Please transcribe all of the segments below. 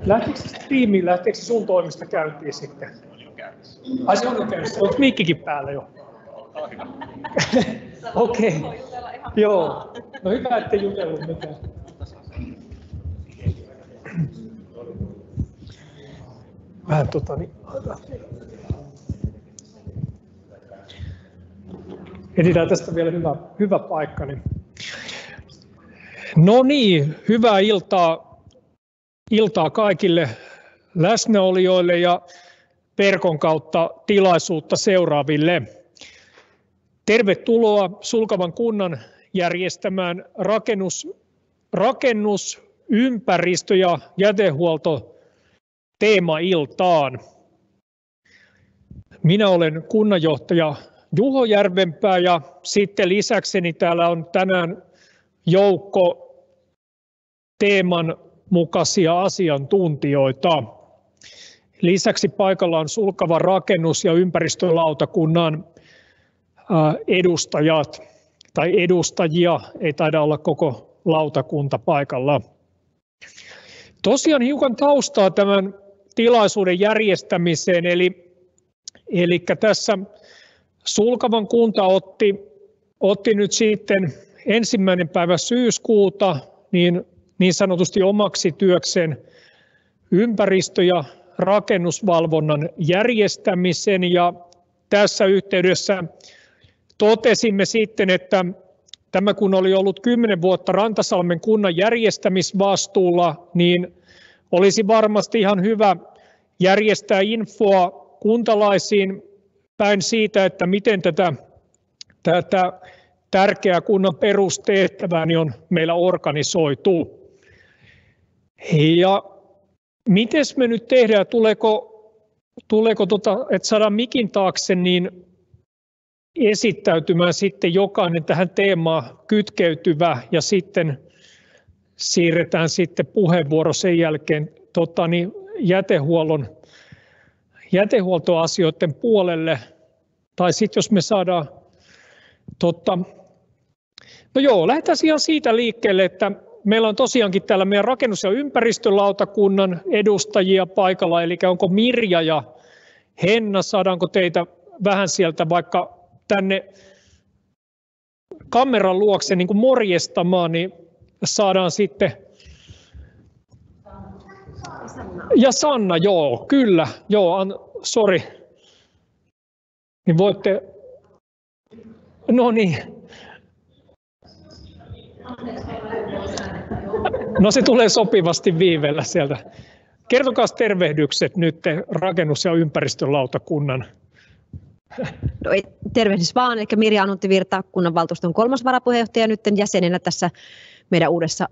Lähtikö striimi, lähteekö sun toimesta käyntiin sitten? Ai se on jo käynnissä, onko mikkikin päällä jo? Okei, joo. No hyvä, ettei jutellut mitään. Vähän etsitään tästä vielä hyvä paikka. No niin, hyvää iltaa kaikille läsnäolijoille ja verkon kautta tilaisuutta seuraaville. Tervetuloa Sulkavan kunnan järjestämään rakennus, ympäristö- ja jätehuolto teemailtaan. Minä olen kunnanjohtaja Juho Järvenpää ja sitten lisäkseni täällä on tänään joukko teeman mukaisia asiantuntijoita. Lisäksi paikalla on Sulkavan rakennus- ja ympäristölautakunnan edustajat tai edustajia, ei taida olla koko lautakunta paikalla. Tosiaan hiukan taustaa tämän tilaisuuden järjestämiseen, eli tässä Sulkavan kunta otti nyt sitten 1. päivä syyskuuta niin sanotusti omaksi työkseen ympäristö- ja rakennusvalvonnan järjestämisen, ja tässä yhteydessä totesimme sitten, että tämä kun oli ollut 10 vuotta Rantasalmen kunnan järjestämisvastuulla, niin olisi varmasti ihan hyvä järjestää infoa kuntalaisiin päin siitä, että miten tätä tärkeää kunnan perustehtävää niin on meillä organisoitu. Ja miten me nyt tehdään, tuleeko että saadaan mikin taakse, niin esittäytymään sitten jokainen tähän teemaan kytkeytyvä ja sitten siirretään sitten puheenvuoro sen jälkeen jätehuoltoasioiden puolelle. Tai sitten jos me saadaan, no joo, lähdetään ihan siitä liikkeelle, että meillä on tosiaankin täällä meidän rakennus- ja ympäristölautakunnan edustajia paikalla, eli onko Mirja ja Henna, saadaanko teitä vähän sieltä vaikka tänne kameran luokse niin kuin morjestamaan, niin saadaan sitten. Ja Sanna, joo, kyllä, joo, sori. Niin voitte, no niin. No se tulee sopivasti viiveellä sieltä. Kertokaa tervehdykset nyt rakennus- ja ympäristölautakunnan. No, tervehdys vaan, eli Mirja Anuntti Virta, kunnanvaltuuston 3. varapuheenjohtaja, nyt jäsenenä tässä meidän uudessa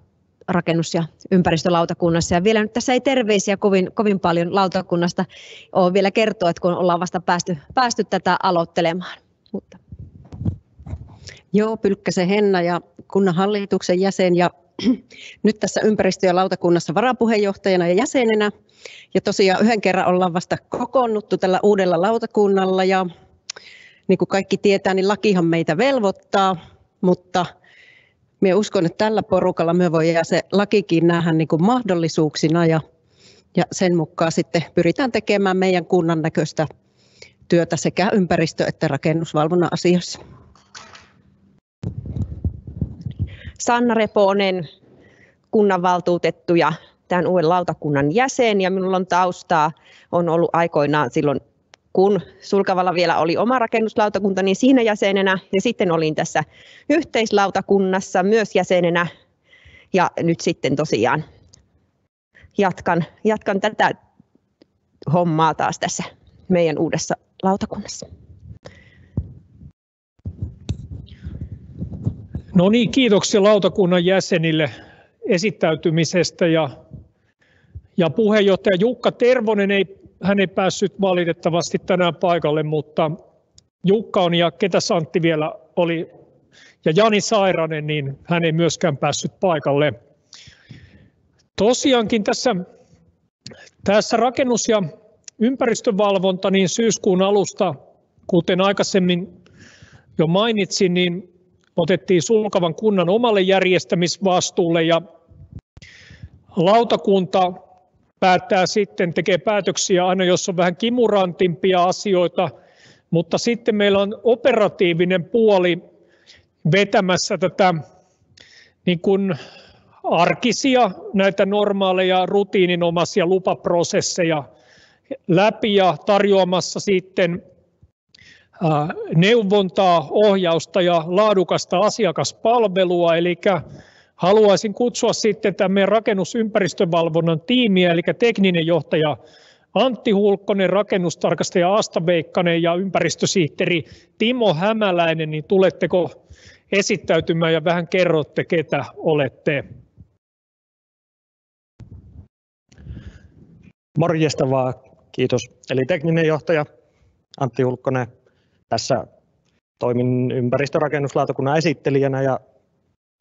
rakennus- ja ympäristölautakunnassa. Ja vielä nyt tässä ei terveisiä kovin paljon lautakunnasta ole vielä kertoa, että kun ollaan vasta päästy tätä aloittelemaan. Mutta. Joo, Pylkkäsen Henna ja kunnan hallituksen jäsen ja nyt tässä ympäristö- ja lautakunnassa varapuheenjohtajana ja jäsenenä. Ja tosiaan yhden kerran ollaan vasta kokoonnuttu tällä uudella lautakunnalla ja niin kuin kaikki tietää, niin lakihan meitä velvoittaa, mutta minä uskon, että tällä porukalla me voidaan se lakikin nähdä niin kuin mahdollisuuksina ja sen mukaan sitten pyritään tekemään meidän kunnan näköistä työtä sekä ympäristö- että rakennusvalvonnan asioissa. Sanna Reponen, kunnanvaltuutettu ja tämän uuden lautakunnan jäsen, ja minulla on taustaa, on ollut aikoinaan silloin, kun Sulkavalla vielä oli oma rakennuslautakunta, niin siinä jäsenenä, ja sitten olin tässä yhteislautakunnassa myös jäsenenä, ja nyt sitten tosiaan jatkan tätä hommaa taas tässä meidän uudessa lautakunnassa. No niin, kiitoksia lautakunnan jäsenille esittäytymisestä ja puheenjohtaja Jukka Tervonen hän ei päässyt valitettavasti tänään paikalle, mutta Jukka on ja ketä Antti vielä oli ja Jani Sairanen, niin hän ei myöskään päässyt paikalle. Tosiaankin tässä rakennus- ja ympäristövalvonta niin syyskuun alusta, kuten aikaisemmin jo mainitsin, niin otettiin Sulkavan kunnan omalle järjestämisvastuulle ja lautakunta päättää sitten, tekee päätöksiä aina, jos on vähän kimurantimpia asioita, mutta sitten meillä on operatiivinen puoli vetämässä tätä niin kuin arkisia, näitä normaaleja rutiininomaisia lupaprosesseja läpi ja tarjoamassa sitten neuvontaa, ohjausta ja laadukasta asiakaspalvelua. Eli haluaisin kutsua sitten tämän meidän rakennusympäristövalvonnan tiimiä, eli tekninen johtaja Antti Hulkkonen, rakennustarkastaja Asta Veikkanen ja ympäristösihteeri Timo Hämäläinen, niin tuletteko esittäytymään ja vähän kerrotte, ketä olette? Morjesta vaan, kiitos. Eli tekninen johtaja Antti Hulkkonen. Tässä toimin ympäristörakennuslautakunnan esittelijänä ja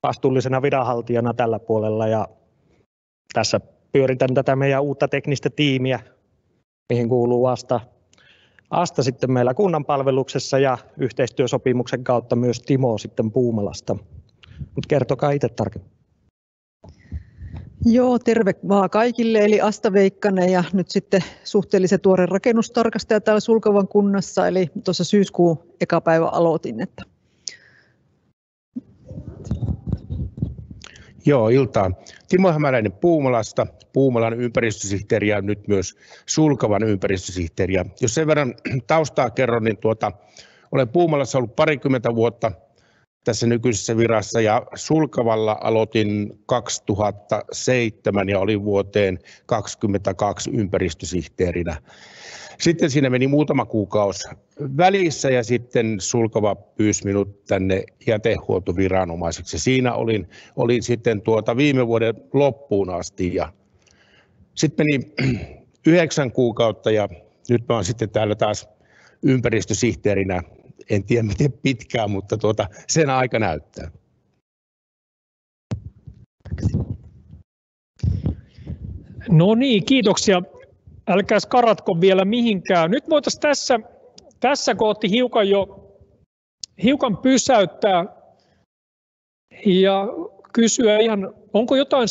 vastuullisena viranhaltijana tällä puolella. Ja tässä pyöritän tätä meidän uutta teknistä tiimiä, mihin kuuluu Asta sitten meillä kunnan palveluksessa ja yhteistyösopimuksen kautta myös Timo sitten Puumalasta. Mutta kertokaa itse tarkemmin. Joo, terve vaan kaikille, eli Asta Veikkanen ja nyt sitten suhteellisen tuore rakennustarkastaja täällä Sulkavan kunnassa, eli tuossa syyskuun eka päivä aloitin. Joo, iltaa. Timo Hämäläinen Puumalasta, Puumalan ympäristösihteeri ja nyt myös Sulkavan ympäristösihteeri. Jos sen verran taustaa kerron, niin olen Puumalassa ollut parikymmentä vuotta tässä nykyisessä virassa ja Sulkavalla aloitin 2007 ja olin vuoteen 2022 ympäristösihteerinä. Sitten siinä meni muutama kuukausi välissä ja sitten Sulkava pyysi minut tänne jätehuoltoviranomaiseksi. Siinä olin sitten viime vuoden loppuun asti ja sitten meni 9 kuukautta ja nyt mä olen sitten täällä taas ympäristösihteerinä. En tiedä miten pitkään, mutta sen aika näyttää. No niin, kiitoksia. Älkääs karatko vielä mihinkään. Nyt voitaisiin tässä kohti hiukan pysäyttää ja kysyä ihan, onko jotain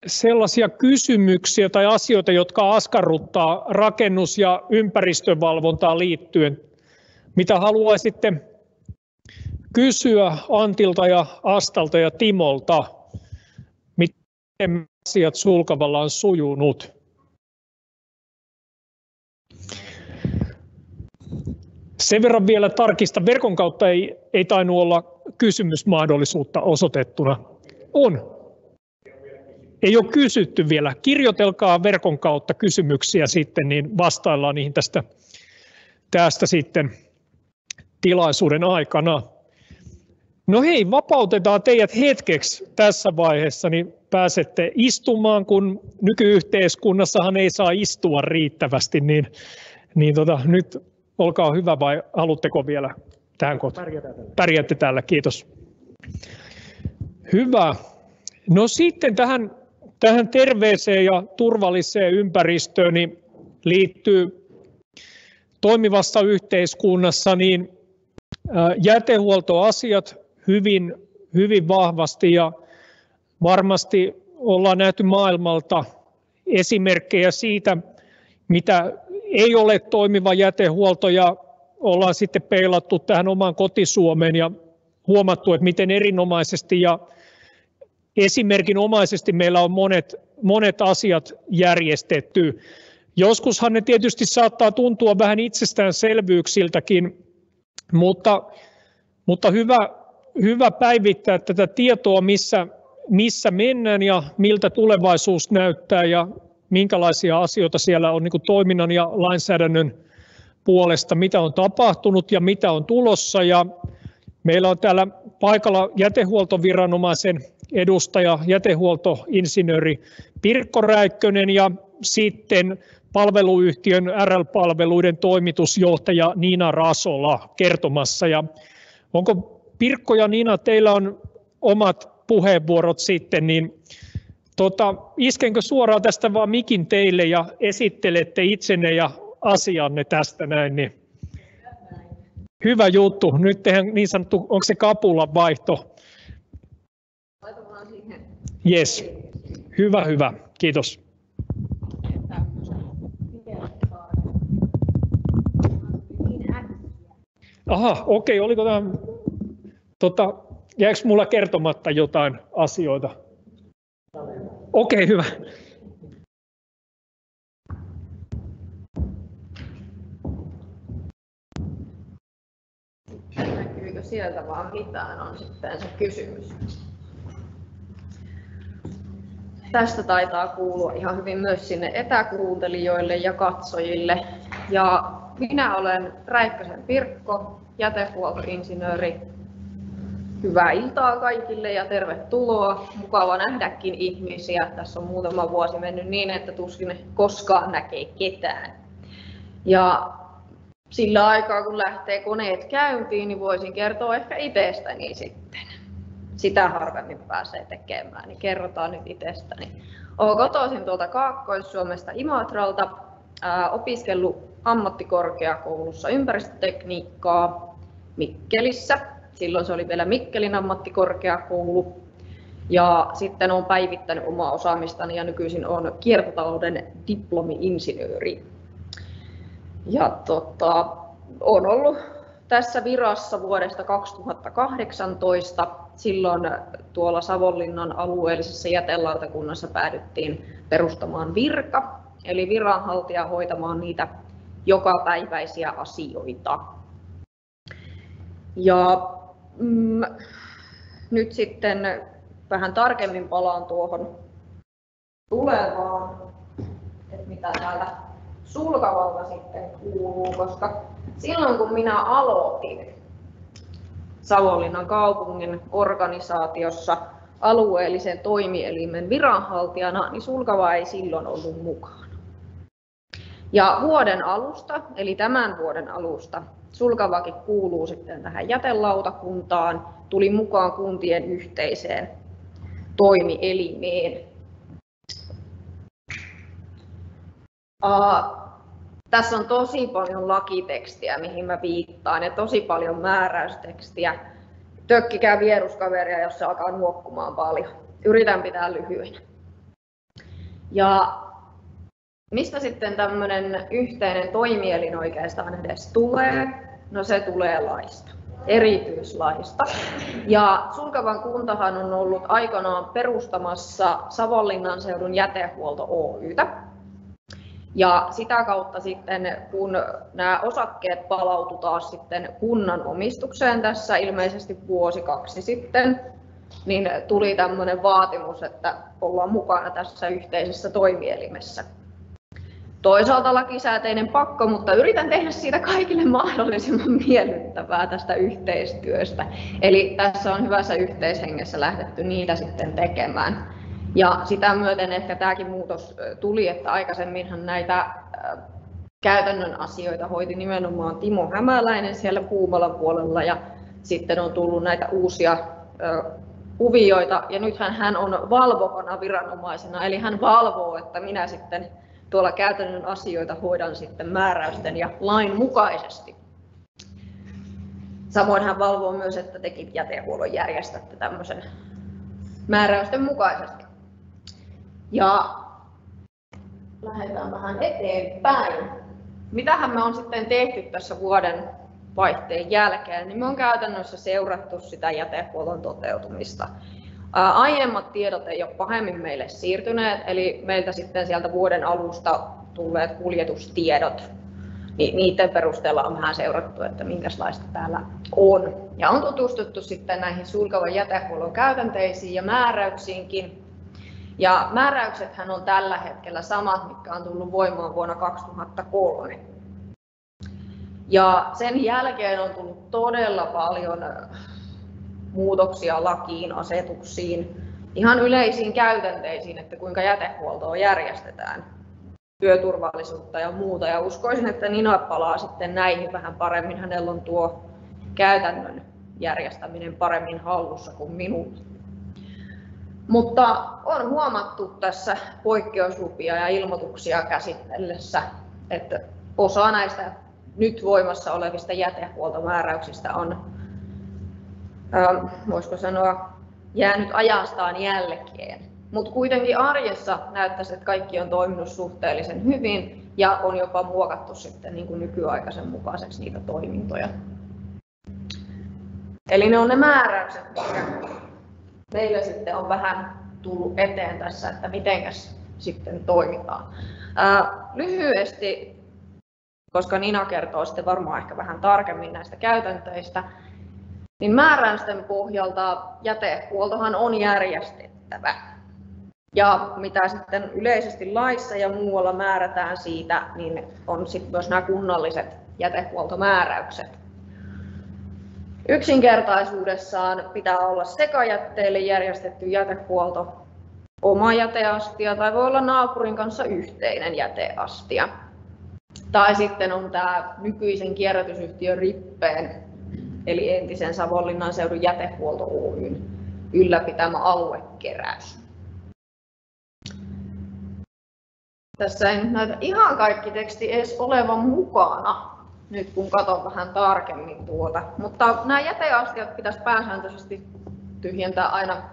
sellaisia kysymyksiä tai asioita, jotka askarruttaa rakennus- ja ympäristövalvontaan liittyen, mitä haluaisitte kysyä Antilta ja Astalta ja Timolta, miten asiat Sulkavalla on sujunut? Sen verran vielä tarkista, verkon kautta ei tainnut olla kysymysmahdollisuutta osoitettuna. On. Ei ole kysytty vielä. Kirjoitelkaa verkon kautta kysymyksiä sitten, niin vastaillaan niihin tästä sitten tilaisuuden aikana. No hei, vapautetaan teidät hetkeksi tässä vaiheessa, niin pääsette istumaan, kun nykyyhteiskunnassahan ei saa istua riittävästi, niin nyt olkaa hyvä vai haluatteko vielä tähän kohtaan? Pärjäätte täällä, kiitos. Hyvä. No sitten tähän terveeseen ja turvalliseen ympäristöön niin liittyy toimivassa yhteiskunnassa niin jätehuoltoasiat hyvin vahvasti ja varmasti ollaan nähty maailmalta esimerkkejä siitä, mitä ei ole toimiva jätehuolto ja ollaan sitten peilattu tähän omaan kotisuomeen ja huomattu, että miten erinomaisesti ja esimerkinomaisesti meillä on monet asiat järjestetty. Joskushan ne tietysti saattaa tuntua vähän itsestäänselvyyksiltäkin, mutta hyvä päivittää tätä tietoa, missä mennään ja miltä tulevaisuus näyttää ja minkälaisia asioita siellä on niin kuin toiminnan ja lainsäädännön puolesta, mitä on tapahtunut ja mitä on tulossa. Ja meillä on täällä paikalla jätehuoltoviranomaisen edustaja, jätehuoltoinsinööri Pirkko Räikkönen ja sitten palveluyhtiön RL-palveluiden toimitusjohtaja Niina Rasola kertomassa. Ja Onko Pirkko ja Nina, teillä on omat puheenvuorot sitten, niin iskenkö suoraan tästä vaan mikin teille ja esittelette itsenne ja asianne tästä näin, niin hyvä juttu. Nyt tehdään niin sanottu, onko se kapulan vaihto? Yes. Hyvä. Kiitos. Aha, okei. Oliko tämä, jääkö mulla kertomatta jotain asioita? Okei, hyvä. Näkyykö sieltä vaan mitään on sitten se kysymys. Tästä taitaa kuulua ihan hyvin myös sinne etäkuuntelijoille ja katsojille. Ja minä olen Räikkösen Pirkko, jätehuoltoinsinööri. Hyvää iltaa kaikille ja tervetuloa. Mukava nähdäkin ihmisiä. Tässä on muutama vuosi mennyt niin, että tuskin koskaan näkee ketään. Ja sillä aikaa kun lähtee koneet käyntiin, niin voisin kertoa ehkä itsestäni sitten. Sitä harvemmin pääsee tekemään, niin kerrotaan nyt itsestäni. Olen kotoisin tuolta Kaakkois-Suomesta Imatralta, opiskellut ammattikorkeakoulussa ympäristötekniikkaa Mikkelissä. Silloin se oli vielä Mikkelin ammattikorkeakoulu. Ja sitten olen päivittänyt omaa osaamistani ja nykyisin olen kiertotalouden diplomi-insinööri. Ja olen ollut tässä virassa vuodesta 2018. Silloin tuolla Savonlinnan alueellisessa jätelautakunnassa päädyttiin perustamaan virka, eli viranhaltija hoitamaan niitä jokapäiväisiä asioita. Ja nyt sitten vähän tarkemmin palaan tuohon tulevaan, että mitä täällä Sulkavalta sitten kuuluu, koska silloin kun minä aloitin Savonlinnan kaupungin organisaatiossa alueellisen toimielimen viranhaltijana, niin Sulkava ei silloin ollut mukana. Ja vuoden alusta, eli tämän vuoden alusta, Sulkavakin kuuluu sitten tähän jätelautakuntaan, tuli mukaan kuntien yhteiseen toimielimeen. Tässä on tosi paljon lakitekstiä, mihin mä viittaan, ja tosi paljon määräystekstiä. Tökkikää vieruskaveria, jos se alkaa nuokkumaan paljon. Yritän pitää lyhyenä. Ja mistä sitten tämmöinen yhteinen toimielin oikeastaan edes tulee? No se tulee laista, erityislaista. Ja Sulkavan kuntahan on ollut aikanaan perustamassa Savonlinnan seudun jätehuolto Oy:tä. Ja sitä kautta sitten, kun nämä osakkeet palaututaan sitten kunnan omistukseen tässä ilmeisesti vuosi 2 sitten, niin tuli tämmöinen vaatimus, että ollaan mukana tässä yhteisessä toimielimessä. Toisaalta lakisääteinen pakko, mutta yritän tehdä siitä kaikille mahdollisimman miellyttävää tästä yhteistyöstä. Eli tässä on hyvässä yhteishengessä lähdetty niitä sitten tekemään. Ja sitä myöten ehkä tämäkin muutos tuli, että aikaisemminhan näitä käytännön asioita hoiti nimenomaan Timo Hämäläinen siellä Puumalan puolella ja sitten on tullut näitä uusia kuvioita ja nythän hän on valvovana viranomaisena, eli hän valvoo, että minä sitten tuolla käytännön asioita hoidan sitten määräysten ja lain mukaisesti. Samoin hän valvoo myös, että tekin jätehuollon järjestätte tämmöisen määräysten mukaisesti. Ja lähdetään vähän eteenpäin. Mitähän me on sitten tehty tässä vuoden vaihteen jälkeen, niin me on käytännössä seurattu sitä jätehuollon toteutumista. Aiemmat tiedot ei ole pahemmin meille siirtyneet, eli meiltä sitten sieltä vuoden alusta tulleet kuljetustiedot, niin niiden perusteella on vähän seurattu, että minkälaista täällä on. Ja on tutustuttu sitten näihin Sulkavan jätehuollon käytänteisiin ja määräyksiinkin. Ja määräyksethän on tällä hetkellä samat, mitkä on tullut voimaan vuonna 2003. Ja sen jälkeen on tullut todella paljon muutoksia lakiin, asetuksiin, ihan yleisiin käytänteisiin, että kuinka jätehuoltoa järjestetään, työturvallisuutta ja muuta. Ja uskoisin, että Nina palaa sitten näihin vähän paremmin, hänellä on tuo käytännön järjestäminen paremmin hallussa kuin minulla. Mutta on huomattu tässä poikkeuslupia ja ilmoituksia käsitellessä, että osa näistä nyt voimassa olevista jätehuoltomääräyksistä on, voisiko sanoa, jäänyt ajastaan jälkeen. Mutta kuitenkin arjessa näyttäisi, että kaikki on toiminut suhteellisen hyvin ja on jopa muokattu sitten niin kuin nykyaikaisen mukaiseksi niitä toimintoja. Eli ne on ne määräykset, mitkä meillä sitten on vähän tullut eteen tässä, että mitenkäs sitten toimitaan. Lyhyesti, koska Nina kertoo sitten varmaan ehkä vähän tarkemmin näistä käytäntöistä, niin määräysten pohjalta jätehuoltohan on järjestettävä. Ja mitä sitten yleisesti laissa ja muualla määrätään siitä, niin on sitten myös nämä kunnalliset jätehuoltomääräykset. Yksinkertaisuudessaan pitää olla sekajätteille järjestetty jätehuolto, oma jäteastia tai voi olla naapurin kanssa yhteinen jäteastia. Tai sitten on tämä nykyisen kierrätysyhtiön Rippeen, eli entisen Savonlinnan seudun jätehuolto Oyn ylläpitämä aluekeräys. Tässä ei nyt näytä ihan kaikki teksti edes olevan mukana, nyt kun katson vähän tarkemmin tuota. Mutta nämä jäteastiat pitäisi pääsääntöisesti tyhjentää aina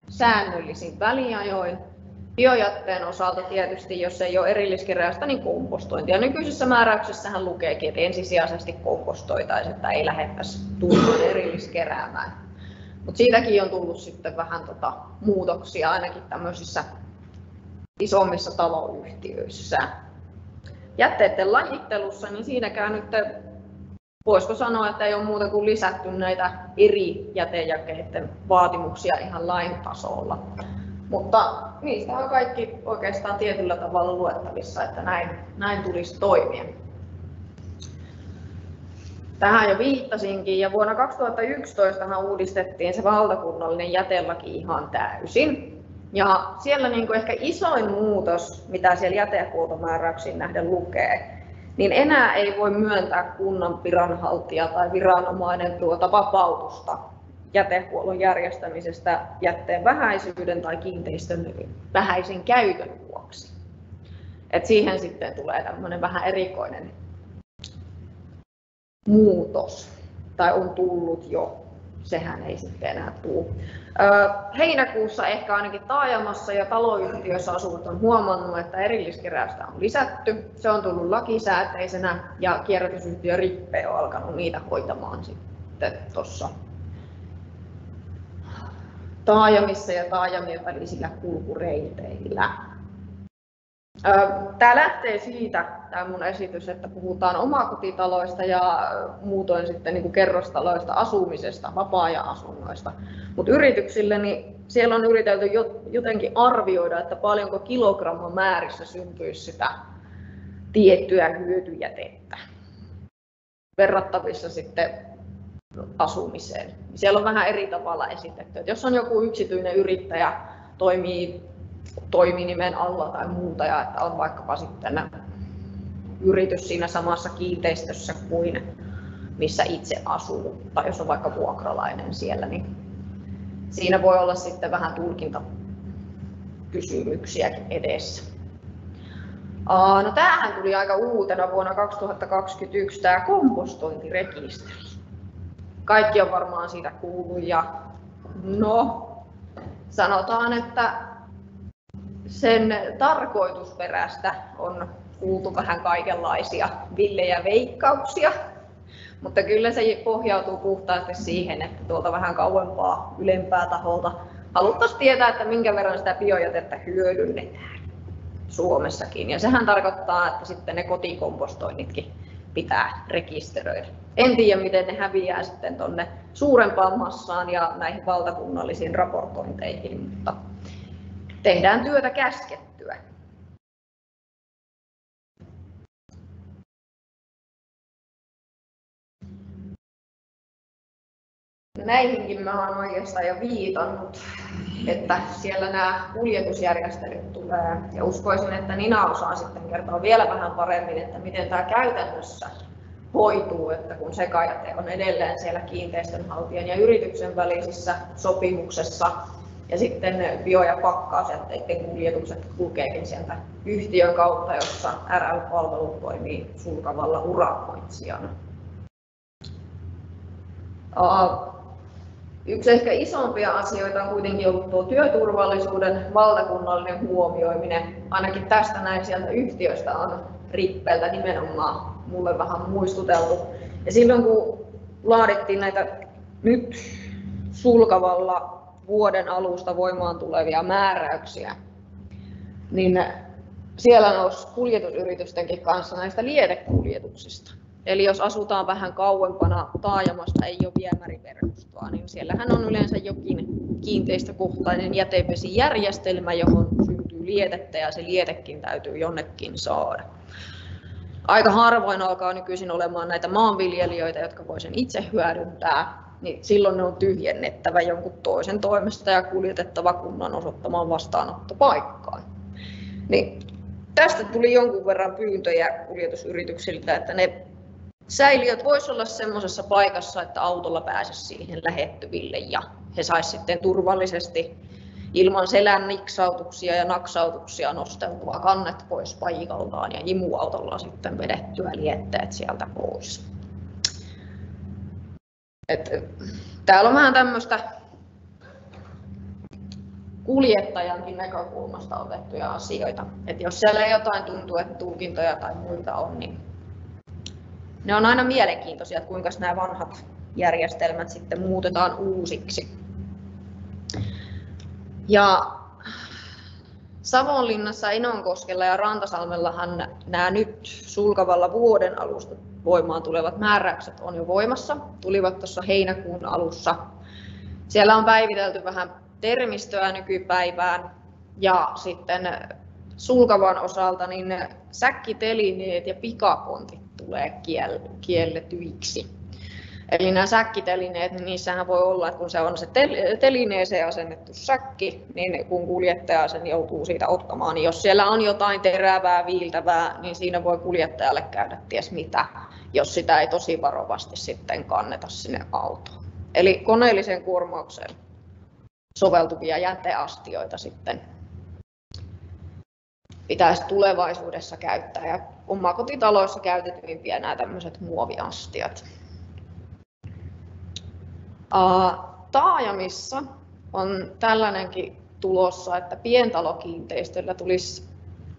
säännöllisin väliajoin. Biojätteen osalta tietysti, jos ei ole erilliskeräystä, niin kompostointia. Nykyisessä määräyksessähän lukeekin, että ensisijaisesti kompostoitaisiin, että ei lähdettäisi turhaan erilliskeräämään. Mutta siitäkin on tullut sitten vähän muutoksia ainakin tämmöisissä isommissa taloyhtiöissä. Jätteiden lajittelussa, niin siinäkään nyt voisiko sanoa, että ei ole muuta kuin lisätty näitä eri jätejakeiden vaatimuksia ihan lain tasolla. Mutta niistä on kaikki oikeastaan tietyllä tavalla luettavissa, että näin tulisi toimia. Tähän jo viittasinkin, ja vuonna 2011 uudistettiin se valtakunnallinen jätelaki ihan täysin. Ja siellä niin ehkä isoin muutos, mitä siellä jätehuoltomääräyksiin nähden lukee, niin enää ei voi myöntää kunnan viranhaltija tai viranomainen vapautusta jätehuollon järjestämisestä jätteen vähäisyyden tai kiinteistön vähäisen käytön vuoksi. Et siihen sitten tulee tämmöinen vähän erikoinen muutos, tai on tullut jo, sehän ei sitten enää tule. Heinäkuussa ehkä ainakin taajamassa ja taloyhtiöissä asuvat on huomannut, että erilliskeräystä on lisätty. Se on tullut lakisääteisenä ja kierrätysyhtiö Rippe on alkanut niitä hoitamaan sitten tuossa taajamissa ja taajamien välisillä kulkureiteillä. Tämä lähtee siitä, tämä mun esitys, että puhutaan omakotitaloista ja muutoin sitten niin kuin kerrostaloista, asumisesta, vapaa-ajan asunnoista. Mutta yrityksille niin siellä on yritelty jotenkin arvioida, että paljonko kilogramman määrissä syntyisi sitä tiettyä hyötyjätettä verrattavissa sitten asumiseen. Siellä on vähän eri tavalla esitetty, että jos on joku yksityinen yrittäjä, toimii toiminimen alla tai muuta, ja että on vaikkapa sitten yritys siinä samassa kiinteistössä kuin missä itse asuu, tai jos on vaikka vuokralainen siellä, niin siinä voi olla sitten vähän tulkintakysymyksiäkin edessä. No tämähän tuli aika uutena vuonna 2021 tämä kompostointirekisteri. Kaikki on varmaan siitä kuullut ja no sanotaan, että sen tarkoitusperästä on kuultu vähän kaikenlaisia villejä veikkauksia, mutta kyllä se pohjautuu puhtaasti siihen, että tuolta vähän kauempaa ylempää taholta haluttaisiin tietää, että minkä verran sitä biojätettä hyödynnetään Suomessakin. Ja sehän tarkoittaa, että sitten ne kotikompostoinnitkin pitää rekisteröidä. En tiedä, miten ne häviää sitten tuonne suurempaan massaan ja näihin valtakunnallisiin raportointeihin, mutta tehdään työtä käskettyä. Näihinkin mä olen oikeastaan jo viitannut, että siellä nämä kuljetusjärjestelyt tulee. Ja uskoisin, että Nina osaa sitten kertoa vielä vähän paremmin, että miten tämä käytännössä hoituu, että kun sekajäte on edelleen siellä kiinteistönhaltijan ja yrityksen välisissä sopimuksessa ja sitten bio- ja pakkausjätteiden kuljetukset kulkeekin sieltä yhtiön kautta, jossa RL-palvelu toimii Sulkavalla urakoitsijana. Yksi ehkä isompia asioita on kuitenkin ollut tuo työturvallisuuden valtakunnallinen huomioiminen. Ainakin tästä näin sieltä yhtiöstä on Rippeltä nimenomaan mulle vähän muistuteltu. Ja silloin kun laadittiin näitä nyt Sulkavalla vuoden alusta voimaan tulevia määräyksiä, niin siellä nousi kuljetusyritystenkin kanssa näistä lietekuljetuksista. Eli jos asutaan vähän kauempana taajamasta, ei ole viemäriverkostoa, niin siellähän on yleensä jokin kiinteistökohtainen jätevesijärjestelmä, johon syntyy lietettä ja se lietekin täytyy jonnekin saada. Aika harvoin alkaa nykyisin olemaan näitä maanviljelijöitä, jotka voi sen itse hyödyntää, niin silloin ne on tyhjennettävä jonkun toisen toimesta ja kuljetettava kunnan osoittamaan vastaanottopaikkaan. Niin tästä tuli jonkun verran pyyntöjä kuljetusyrityksiltä, että ne säiliöt voisivat olla sellaisessa paikassa, että autolla pääsisi siihen lähettyville ja he saisivat sitten turvallisesti ilman selän niksautuksia ja naksautuksia nosteltua kannet pois paikaltaan ja imuautolla sitten vedettyä lietteet sieltä pois. Täällä on vähän tämmöistä kuljettajankin näkökulmasta otettuja asioita. Että jos siellä jotain tuntuu, että tulkintoja tai muita on, niin ne on aina mielenkiintoisia, että kuinka nämä vanhat järjestelmät sitten muutetaan uusiksi. Ja Savonlinnassa, Inonkoskella ja Rantasalmellahan nämä nyt Sulkavalla vuoden alusta voimaan tulevat määräykset on jo voimassa. Tulivat tuossa heinäkuun alussa. Siellä on päivitelty vähän termistöä nykypäivään ja sitten Sulkavan osalta niin säkkitelineet ja pikapontit tulee kielletyiksi. Eli nämä säkkitelineet, niin niissähän voi olla, että kun se on se telineeseen asennettu säkki, niin kun kuljettaja sen joutuu siitä ottamaan, niin jos siellä on jotain terävää, viiltävää, niin siinä voi kuljettajalle käydä ties mitä, jos sitä ei tosi varovasti sitten kanneta sinne autoon. Eli koneellisen kuormaukseen soveltuvia jäteastioita sitten pitäisi tulevaisuudessa käyttää ja omakotitaloissa käytetyimpiä nämä tämmöiset muoviastiat. Taajamissa on tällainenkin tulossa, että pientalokiinteistöllä tulisi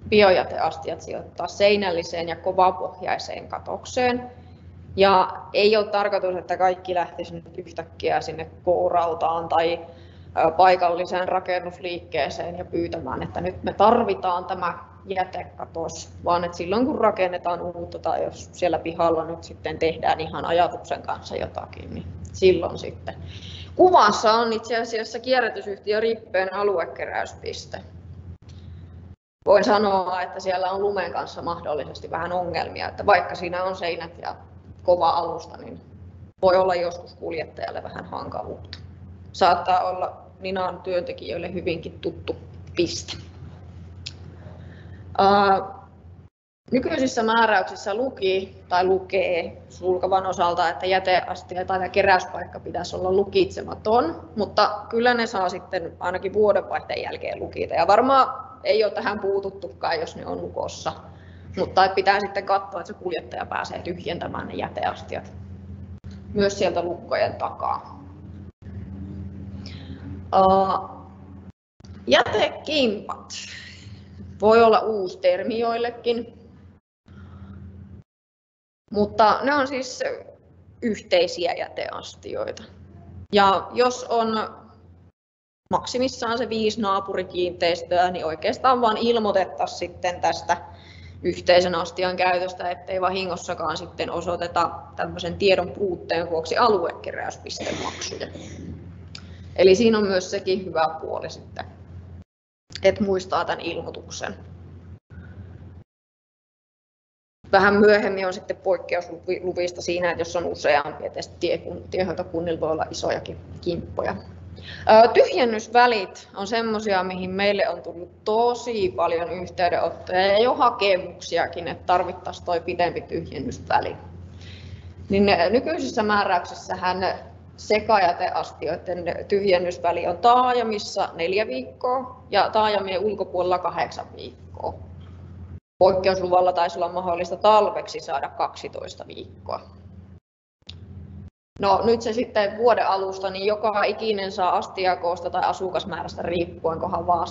biojäteastiat sijoittaa seinälliseen ja kovapohjaiseen katokseen. Ja ei ole tarkoitus, että kaikki lähtisi nyt yhtäkkiä sinne K-rautaan tai paikalliseen rakennusliikkeeseen ja pyytämään, että nyt me tarvitaan tämä jätekatos, vaan että silloin kun rakennetaan uutta tai jos siellä pihalla nyt sitten tehdään ihan ajatuksen kanssa jotakin, niin silloin sitten. Kuvassa on itse asiassa kierrätysyhtiö Rippeen aluekeräyspiste. Voin sanoa, että siellä on lumen kanssa mahdollisesti vähän ongelmia, että vaikka siinä on seinät ja kova alusta, niin voi olla joskus kuljettajalle vähän hankaluutta. Saattaa olla Ninan työntekijöille hyvinkin tuttu piste. Nykyisissä määräyksissä lukee Sulkavan osalta, että jäteastia tai keräyspaikka pitäisi olla lukitsematon, mutta kyllä ne saa sitten ainakin vuodenvaihteen jälkeen lukita. Ja varmaan ei ole tähän puututtukaan, jos ne on lukossa, mutta pitää sitten katsoa, että se kuljettaja pääsee tyhjentämään ne jäteastiat myös sieltä lukkojen takaa. Jätekimpat voi olla uusi termi joillekin, mutta ne on siis yhteisiä jäteastioita. Ja jos on maksimissaan se 5 naapurikiinteistöä, niin oikeastaan vaan ilmoitettaisiin sitten tästä yhteisen astian käytöstä, ettei vahingossakaan sitten osoiteta tämmöisen tiedon puutteen vuoksi aluekeräyspistemaksuja. Eli siinä on myös sekin hyvä puoli sitten, että muistaa tämän ilmoituksen. Vähän myöhemmin on sitten poikkeusluvista siinä, että jos on useampi, että tiehoitokunnilla voi olla isojakin kimppoja. Tyhjennysvälit on semmoisia, mihin meille on tullut tosi paljon yhteydenottoja ja jo hakemuksiakin, että tarvittaisiin tuo pidempi tyhjennysväli. Niin nykyisissä määräyksissähän sekajäteastioiden tyhjennysväli on taajamissa 4 viikkoa ja taajamien ulkopuolella 8 viikkoa. Poikkeusluvalla taisi olla mahdollista talveksi saada 12 viikkoa. No nyt se sitten vuoden alusta, niin joka ikinen saa astiakoosta tai asukasmäärästä riippuen, kunhan vaan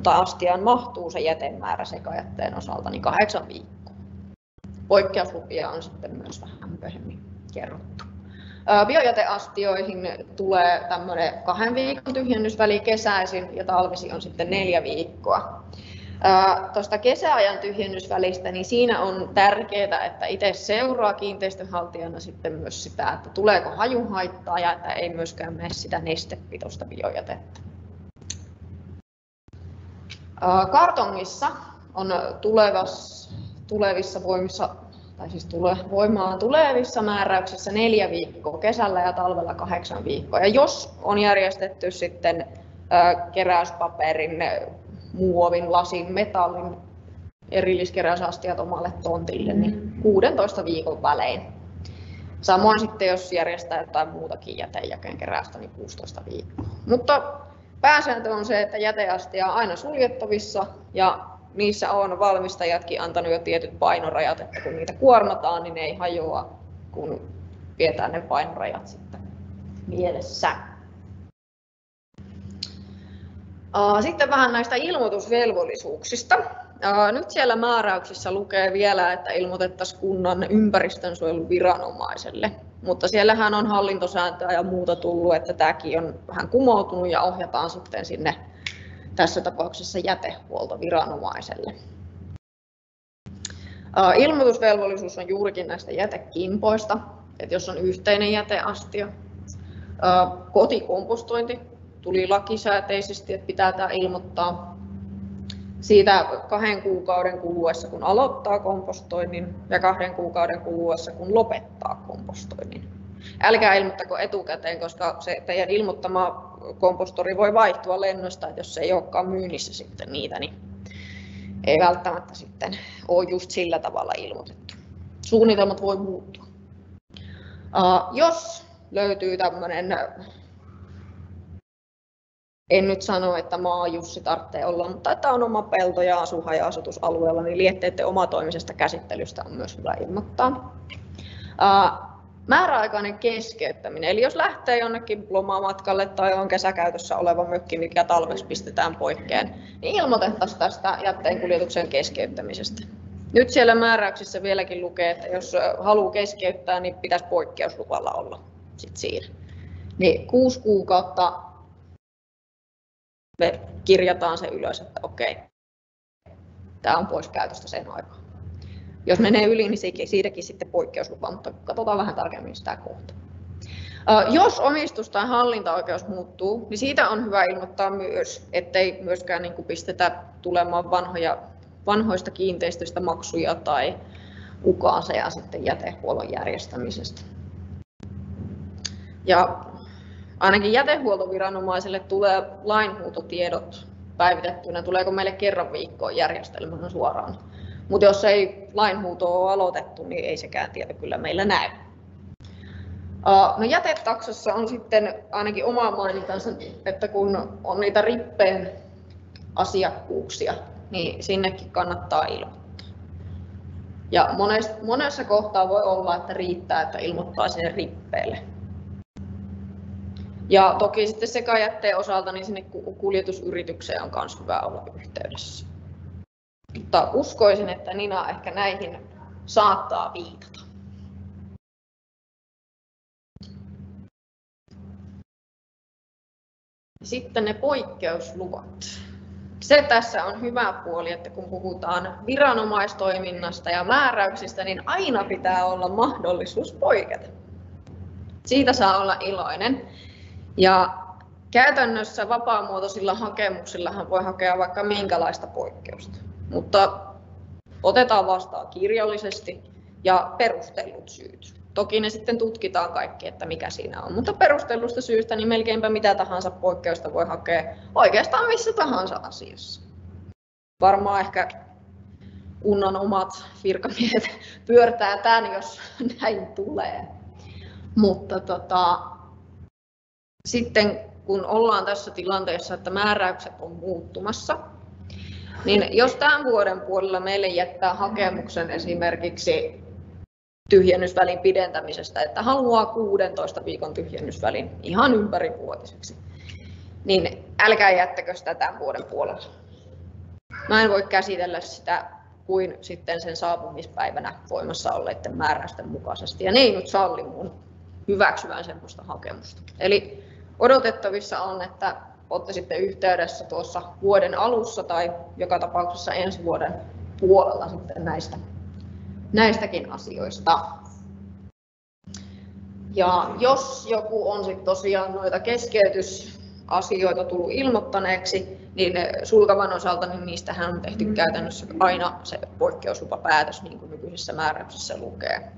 astiaan mahtuu se jätemäärä sekajätteen osalta, niin 8 viikkoa. Poikkeuslupia on sitten myös vähän myöhemmin kerrottu. Biojäteastioihin tulee tämmöinen 2 viikon tyhjennysväli kesäisin ja talvisin on sitten 4 viikkoa. Tuosta kesäajan tyhjennysvälistä, niin siinä on tärkeää, että itse seuraa kiinteistönhaltijana sitten myös sitä, että tuleeko hajuhaittaa ja että ei myöskään mene sitä nestepitoista biojätettä. Kartongissa on tulevissa voimissa, tai siis voimaan tulevissa määräyksissä 4 viikkoa kesällä ja talvella 8 viikkoa. Ja jos on järjestetty sitten keräyspaperin, muovin, lasin, metallin erilliskeräysastiat omalle tontille, niin 16 viikon välein. Samoin sitten, jos järjestää jotain muutakin jätejakeen keräystä, niin 16 viikkoa. Mutta pääsääntö on se, että jäteastia on aina suljettavissa ja niissä on valmistajatkin antanut jo tietyt painorajat, että kun niitä kuormataan, niin ne ei hajoa, kun pidetään ne painorajat sitten mielessä. Sitten vähän näistä ilmoitusvelvollisuuksista. Nyt siellä määräyksissä lukee vielä, että ilmoitettaisiin kunnan ympäristönsuojeluviranomaiselle, mutta siellähän on hallintosääntöä ja muuta tullut, että tämäkin on vähän kumoutunut ja ohjataan sitten sinne tässä tapauksessa jätehuoltoviranomaiselle. Ilmoitusvelvollisuus on juurikin näistä jätekimpoista, että jos on yhteinen jäteastia. Kotikompostointi tuli lakisääteisesti, että pitää tämä ilmoittaa siitä 2 kuukauden kuluessa, kun aloittaa kompostoinnin ja 2 kuukauden kuluessa, kun lopettaa kompostoinnin. Älkää ilmoittako etukäteen, koska se teidän ilmoittama kompostori voi vaihtua lennosta, että jos ei olekaan myynnissä sitten niitä, niin ei välttämättä sitten ole just sillä tavalla ilmoitettu. Suunnitelmat voi muuttua. Jos löytyy tämmöinen, en nyt sano, että maajussi tarvitsee olla, mutta että on oma pelto ja asuu haja-asutusalueella, niin lietteiden omatoimisesta käsittelystä on myös hyvä ilmoittaa. Määräaikainen keskeyttäminen, eli jos lähtee jonnekin lomamatkalle tai on kesäkäytössä oleva mökki, mikä talveksi pistetään poikkeen, niin ilmoitettaisiin tästä jätteenkuljetuksen keskeyttämisestä. Nyt siellä määräyksissä vieläkin lukee, että jos haluaa keskeyttää, niin pitäisi poikkeusluvalla olla sit siinä. Niin 6 kuukautta me kirjataan se ylös, että okei, tämä on pois käytöstä sen aikaa. Jos menee yli, niin siitäkin sitten poikkeuslupa, mutta katsotaan vähän tarkemmin sitä kohtaa. Jos omistus tai hallintaoikeus muuttuu, niin siitä on hyvä ilmoittaa myös, ettei myöskään niin kuin pistetä tulemaan vanhoista kiinteistöistä maksuja tai ukaaseja sitten jätehuollon järjestämisestä. Ja ainakin jätehuoltoviranomaiselle tulee lainhuutotiedot päivitettynä, tuleeko meille kerran viikkoon järjestelmänä suoraan. Mutta jos ei lainhuutoa ole aloitettu, niin ei sekään tieto kyllä meillä näy. No jätetaksassa on sitten ainakin oma mainintansa, että kun on niitä rippeen asiakkuuksia, niin sinnekin kannattaa ilmoittaa. Ja monessa kohtaa voi olla, että riittää, että ilmoittaa sinne rippeelle. Ja toki sitten sekajätteen osalta niin sinne kuljetusyritykseen on myös hyvä olla yhteydessä. Mutta uskoisin, että Nina ehkä näihin saattaa viitata. Sitten ne poikkeusluvat. Se tässä on hyvä puoli, että kun puhutaan viranomaistoiminnasta ja määräyksistä, niin aina pitää olla mahdollisuus poiketa. Siitä saa olla iloinen. Ja käytännössä vapaamuotoisilla hakemuksillahan voi hakea vaikka minkälaista poikkeusta, mutta otetaan vastaan kirjallisesti ja perustellut syyt. Toki ne sitten tutkitaan kaikki, että mikä siinä on, mutta perustellusta syystä niin melkeinpä mitä tahansa poikkeusta voi hakea oikeastaan missä tahansa asiassa. Varmaan ehkä kunnan omat virkamiehet pyörtää tämän, jos näin tulee. Mutta sitten kun ollaan tässä tilanteessa, että määräykset on muuttumassa, niin jos tämän vuoden puolella meille jättää hakemuksen esimerkiksi tyhjennysvälin pidentämisestä, että haluaa 16 viikon tyhjennysvälin ihan ympärivuotiseksi, niin älkää jättäkö sitä tämän vuoden puolella. Mä en voi käsitellä sitä kuin sitten sen saapumispäivänä voimassa olleiden määräysten mukaisesti, ja ne ei nyt salli mun hyväksyvän semmoista hakemusta. Eli odotettavissa on, että olette sitten yhteydessä tuossa vuoden alussa tai joka tapauksessa ensi vuoden puolella sitten näistäkin asioista. Ja jos joku on sitten tosiaan noita keskeytysasioita tullut ilmoittaneeksi, niin sulkavan osalta niin niistähän on tehty käytännössä aina se poikkeuslupapäätös, niin kuin nykyisessä määräyksessä lukee.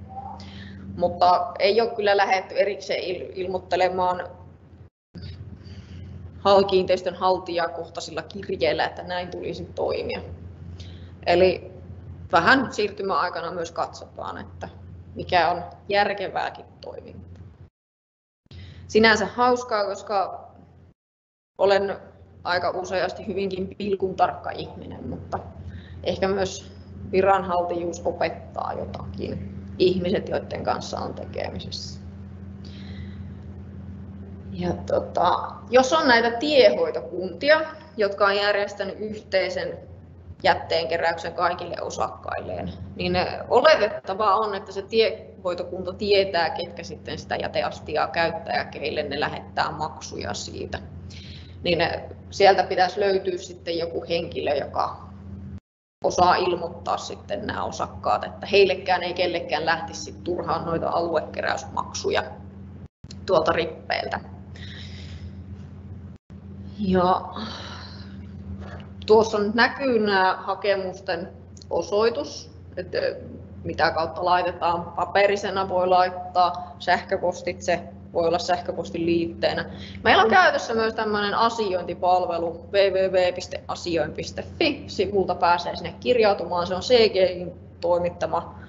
Mutta ei ole kyllä lähdetty erikseen ilmoittelemaan kiinteistön haltijakohtaisilla kirjeillä, että näin tulisi toimia. Eli vähän siirtymäaikana myös katsotaan, että mikä on järkevääkin toimintaa. Sinänsä hauskaa, koska olen aika useasti hyvinkin pilkuntarkka ihminen, mutta ehkä myös viranhaltijuus opettaa jotakin ihmiset, joiden kanssa on tekemisessä. Ja jos on näitä tiehoitokuntia, jotka on järjestänyt yhteisen jätteenkeräyksen kaikille osakkailleen, niin oletettavaa on, että se tiehoitokunta tietää, ketkä sitten sitä jäteastiaa käyttää ja keille ne lähettää maksuja siitä. Niin sieltä pitäisi löytyä sitten joku henkilö, joka osaa ilmoittaa sitten nämä osakkaat, että heillekään ei kellekään lähtisi turhaan noita aluekeräysmaksuja tuolta rippeiltä. Ja tuossa näkyy nämä hakemusten osoitus, että mitä kautta laitetaan. Paperisena voi laittaa, sähköpostitse voi olla sähköpostin liitteenä. Meillä on käytössä myös tämmöinen asiointipalvelu www.asioin.fi. Sivulta pääsee sinne kirjautumaan. Se on CGI:n toimittama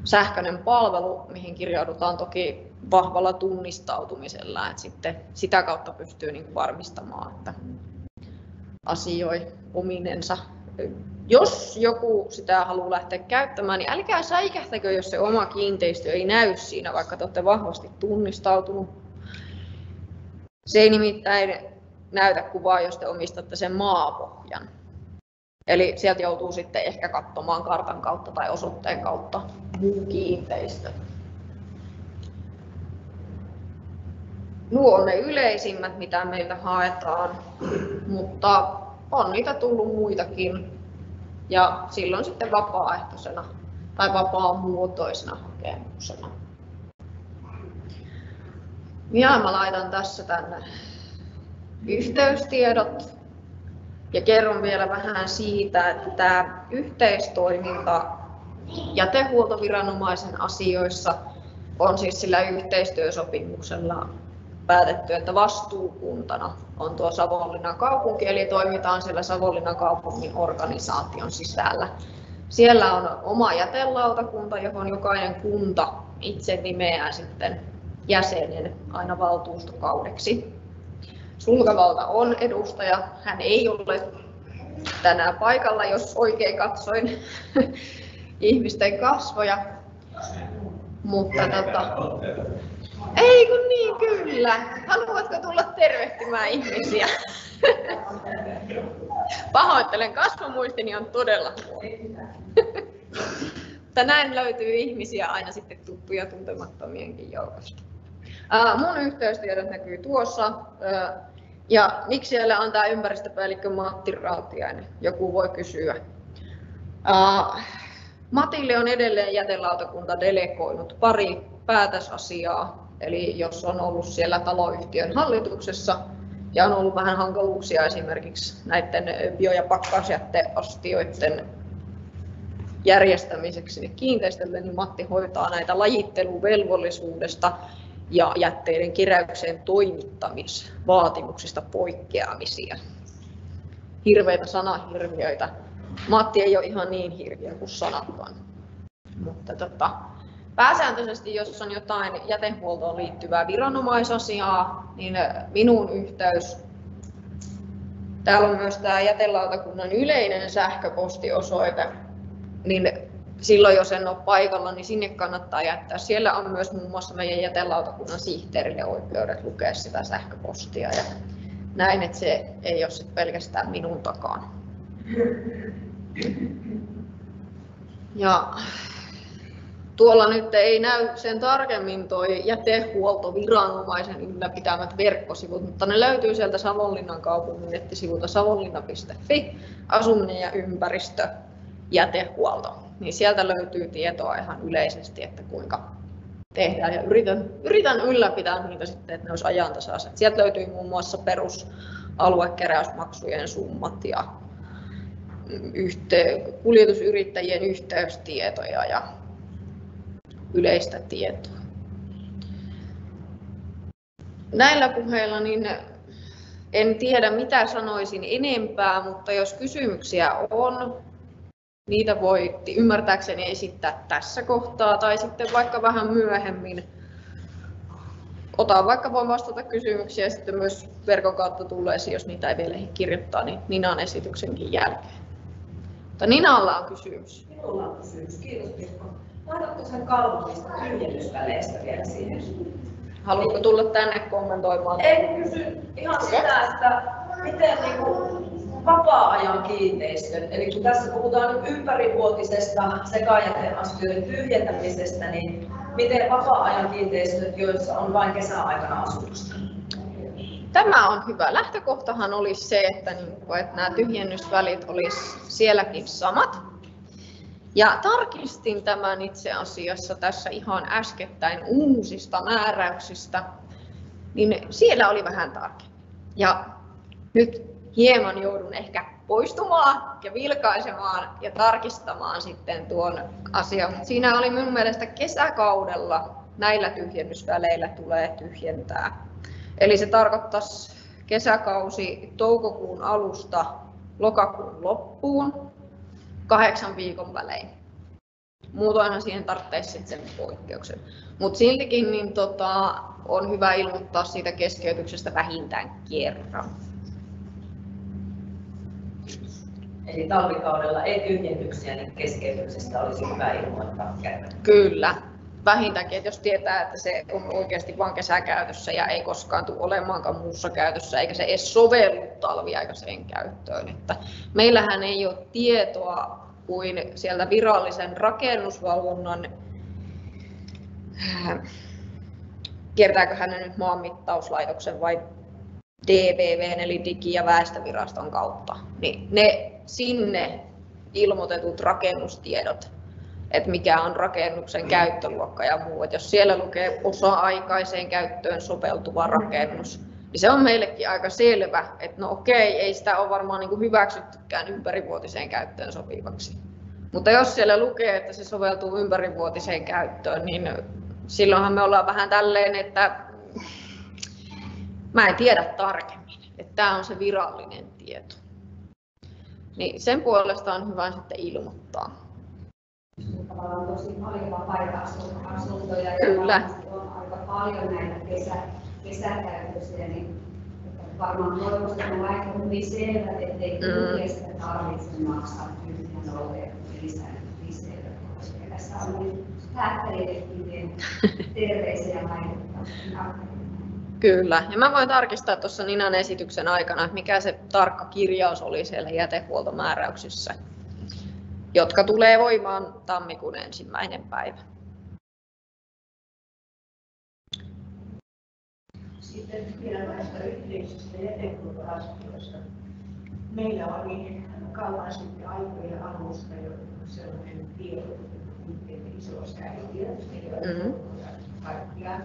sähköinen palvelu, mihin kirjaudutaan toki vahvalla tunnistautumisella. Että sitten sitä kautta pystyy varmistamaan, että asioi ominensa. Jos joku sitä haluaa lähteä käyttämään, niin älkää säikähtäkö, jos se oma kiinteistö ei näy siinä, vaikka te olette vahvasti tunnistautunut. Se ei nimittäin näytä kuvaa, jos te omistatte sen maapohjan. Eli sieltä joutuu sitten ehkä katsomaan kartan kautta tai osoitteen kautta muu kiinteistö. Nuo on ne yleisimmät, mitä meiltä haetaan, mutta on niitä tullut muitakin. Ja silloin sitten vapaaehtoisena tai vapaamuotoisena hakemuksena. Ja mä laitan tässä tänne yhteystiedot ja kerron vielä vähän siitä, että tämä yhteistoiminta jätehuoltoviranomaisen asioissa on siis sillä yhteistyösopimuksella päätetty, että vastuukuntana on tuo Savonlinnan kaupunki, eli toimitaan siellä Savonlinnan kaupungin organisaation sisällä. Siellä on oma jätelautakunta, johon jokainen kunta itse nimeää sitten jäsenen aina valtuustokaudeksi. Sulkavalta on edustaja, hän ei ole tänään paikalla, jos oikein katsoin ihmisten kasvoja. Mutta ei kun niin, kyllä. Haluatko tulla tervehtimään ihmisiä? Pahoittelen, kasvomuistini on todella huono. Mutta näin löytyy ihmisiä aina sitten tuttuja tuntemattomienkin joukosta. Mun yhteystiedot näkyy tuossa. Ja miksi siellä on tämä ympäristöpäällikkö Matti Rautiainen? Joku voi kysyä. Matille on edelleen jätelautakunta delegoinut pari päätösasiaa. Eli jos on ollut siellä taloyhtiön hallituksessa ja on ollut vähän hankaluuksia esimerkiksi näiden bio- ja pakkausjäteastioiden järjestämiseksi sinne kiinteistölle, niin Matti hoitaa näitä lajitteluvelvollisuudesta ja jätteiden keräykseen toimittamisvaatimuksista poikkeamisia. Hirveitä sanahirviöitä, Matti ei ole ihan niin hirviä kuin sanatkaan. Mutta pääsääntöisesti, jos on jotain jätehuoltoon liittyvää viranomaisasiaa, niin minun yhteys. Täällä on myös tämä jätelautakunnan yleinen sähköpostiosoite, niin silloin jos en ole paikalla, niin sinne kannattaa jättää. Siellä on myös muun muassa meidän jätelautakunnan sihteerille oikeudet lukea sitä sähköpostia ja näin, että se ei ole sit pelkästään minun takana. Ja tuolla nyt ei näy sen tarkemmin tuo jätehuoltoviranomaisen ylläpitämät verkkosivut, mutta ne löytyy sieltä Savonlinnan kaupungin nettisivulta savonlinna.fi, asuminen ja ympäristö, jätehuolto. Niin sieltä löytyy tietoa ihan yleisesti, että kuinka tehdään ja yritän ylläpitää niitä sitten, että ne olisi ajantasaiset. Sieltä löytyy muun muassa perusaluekeräysmaksujen summat ja kuljetusyrittäjien yhteystietoja ja yleistä tietoa. Näillä puheilla niin en tiedä mitä sanoisin enempää, mutta jos kysymyksiä on, niitä voi ymmärtääkseni esittää tässä kohtaa tai sitten vaikka vähän myöhemmin. Voin vastata kysymyksiä sitten myös verkon kautta tulleisiin, jos niitä ei vielä kirjoittaa, niin Ninan esityksenkin jälkeen. Mutta Ninalla on kysymys. Minulla on kysymys. Kiitos Pirkko. Laitatko sen kalvonista tyhjennysväleistä vielä siihen? Haluatko tulla tänne kommentoimaan? En kysy ihan sitä, että miten vapaa-ajan kiinteistöt, eli kun tässä puhutaan nyt ympärivuotisesta sekajäteastioiden tyhjentämisestä, niin miten vapaa-ajan kiinteistöt, joissa on vain kesäaikana asutusta? Tämä on hyvä. Lähtökohtahan olisi se, että nämä tyhjennysvälit olisi sielläkin samat. Ja tarkistin tämän itse asiassa tässä ihan äskettäin uusista määräyksistä, niin siellä oli vähän tarkemmin. Ja nyt hieman joudun ehkä poistumaan ja vilkaisemaan ja tarkistamaan sitten tuon asian. Siinä oli minun mielestä kesäkaudella näillä tyhjennysväleillä tulee tyhjentää. Eli se tarkoittaisi kesäkausi toukokuun alusta lokakuun loppuun 8 viikon välein. Muutoinhan siihen tarvitsisi sitten sen poikkeuksen. Mutta siltikin niin on hyvä ilmoittaa siitä keskeytyksestä vähintään kerran. Eli talvikaudella ei tyhjennyksiä, niin keskeytyksestä olisi hyvä ilmoittaa kerran. Kyllä. Vähintäänkin, että jos tietää, että se on oikeasti vain kesäkäytössä ja ei koskaan tule olemaankaan muussa käytössä, eikä se edes sovellu talviaikaiseen käyttöön. Että meillähän ei ole tietoa kuin sieltä virallisen rakennusvalvonnan, kiertääkö hän nyt maanmittauslaitoksen vai DVV:n eli Digi- ja väestöviraston kautta, niin ne sinne ilmoitetut rakennustiedot, että mikä on rakennuksen käyttöluokka ja muu. Että jos siellä lukee osa-aikaiseen käyttöön soveltuva rakennus, niin se on meillekin aika selvä, että no okei, ei sitä ole varmaan niin kuin hyväksyttykään ympärivuotiseen käyttöön sopivaksi. Mutta jos siellä lukee, että se soveltuu ympärivuotiseen käyttöön, niin silloinhan me ollaan vähän tälleen, että mä en tiedä tarkemmin, että tämä on se virallinen tieto. Niin sen puolesta on hyvä sitten ilmoittaa. Tavallaan tosi paljon vapaita asuntoja ja on aika paljon näitä kesäkäytöksiä, niin varmaan toivoisi, että lait on hyvin selvät, ettei yleistä tarvitse maksaa tyhjän olleen lisäpisteitä. Tässä on nyt päättäjillekin terveisiä laitetta. Kyllä, ja mä voin tarkistaa tuossa Ninan esityksen aikana, mikä se tarkka kirjaus oli siellä jätehuoltomääräyksissä, jotka tulee voimaan tammikuun 1. päivä. Sitten vielä näistä yhteisistä jätehuoltoasioista. Meillä oli kauan sitten aikojen alusta jo sellainen tieto, että isosäiliöistä kaikkiaan.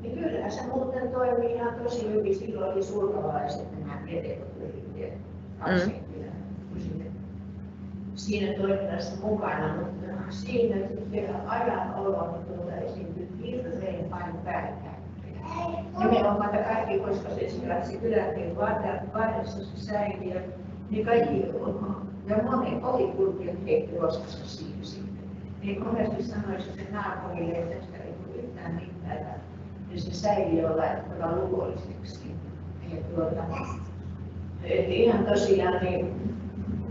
Ja kyllähän se muuten toimii ihan tosi hyvin. Silloin oli sulkavalaiset nämä jätehuoltoyhtiöt siinä toiminnassa mukana, mutta siinä vielä ajan oloon esiintyi hirveän paljon päällekkäin. Nimenomaan kaikki, koska se sijaitsi kyläkin varressa se säiliö, niin kaikki Ja moni ohikulkija heitti roskassa siihen sitten. Niin monesti sanoisin sen naapurille, että tästä ei tule yhtään mitään, ja se säiliö laitettava luvulliseksi. Että ihan tosiaan, niin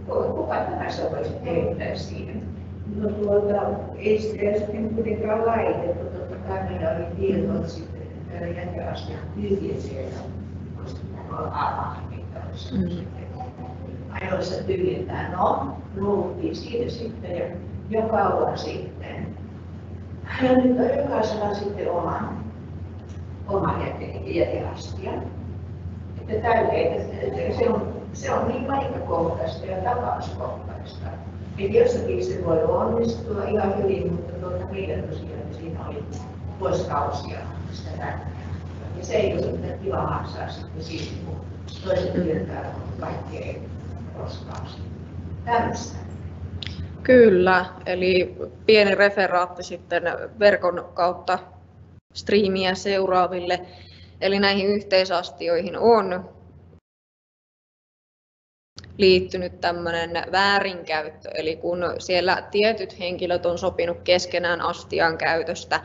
kuka tahansa voisi heittää siihen. No ei sitä sitten kuitenkaan laitettu, totta kai meillä oli tietoa sitten, että täällä jäteasian tyhjensä, koska täällä on alahmittaudessa. Ajoissa tyhjentää. No, luultiin siitä sitten jo kauan sitten. Ja nyt on jokaisella sitten oma jäteastia. Että se on niin paikkakohtaista ja tapauskohtaista. Että jossakin se voi onnistua ihan hyvin, mutta meidän tosiaan siinä oli vuosikausia sitä räkkää. Ja se ei ole sitten kiva maksaa sitten siitä, kun toiset työntää kaikkea roskaa. Tämmöistä. Kyllä, eli pieni referaatti sitten verkon kautta striimiä seuraaville. Eli näihin yhteisastioihin on liittynyt tämmöinen väärinkäyttö, eli kun siellä tietyt henkilöt on sopinut keskenään astian käytöstä,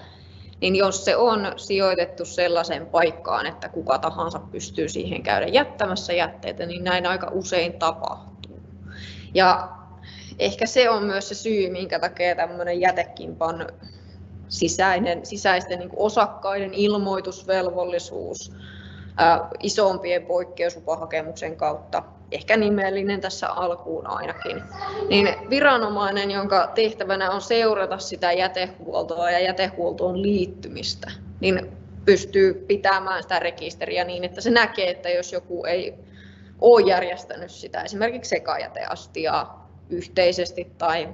niin jos se on sijoitettu sellaiseen paikkaan, että kuka tahansa pystyy siihen käydä jättämässä jätteitä, niin näin aika usein tapahtuu. Ja ehkä se on myös se syy, minkä takia tämmöinen jätekimpan sisäisten niin kuin osakkaiden ilmoitusvelvollisuus isompien poikkeuslupahakemuksen kautta, ehkä nimellinen tässä alkuun ainakin, niin viranomainen, jonka tehtävänä on seurata sitä jätehuoltoa ja jätehuoltoon liittymistä, niin pystyy pitämään sitä rekisteriä niin, että se näkee, että jos joku ei ole järjestänyt sitä esimerkiksi sekajäteastiaa yhteisesti tai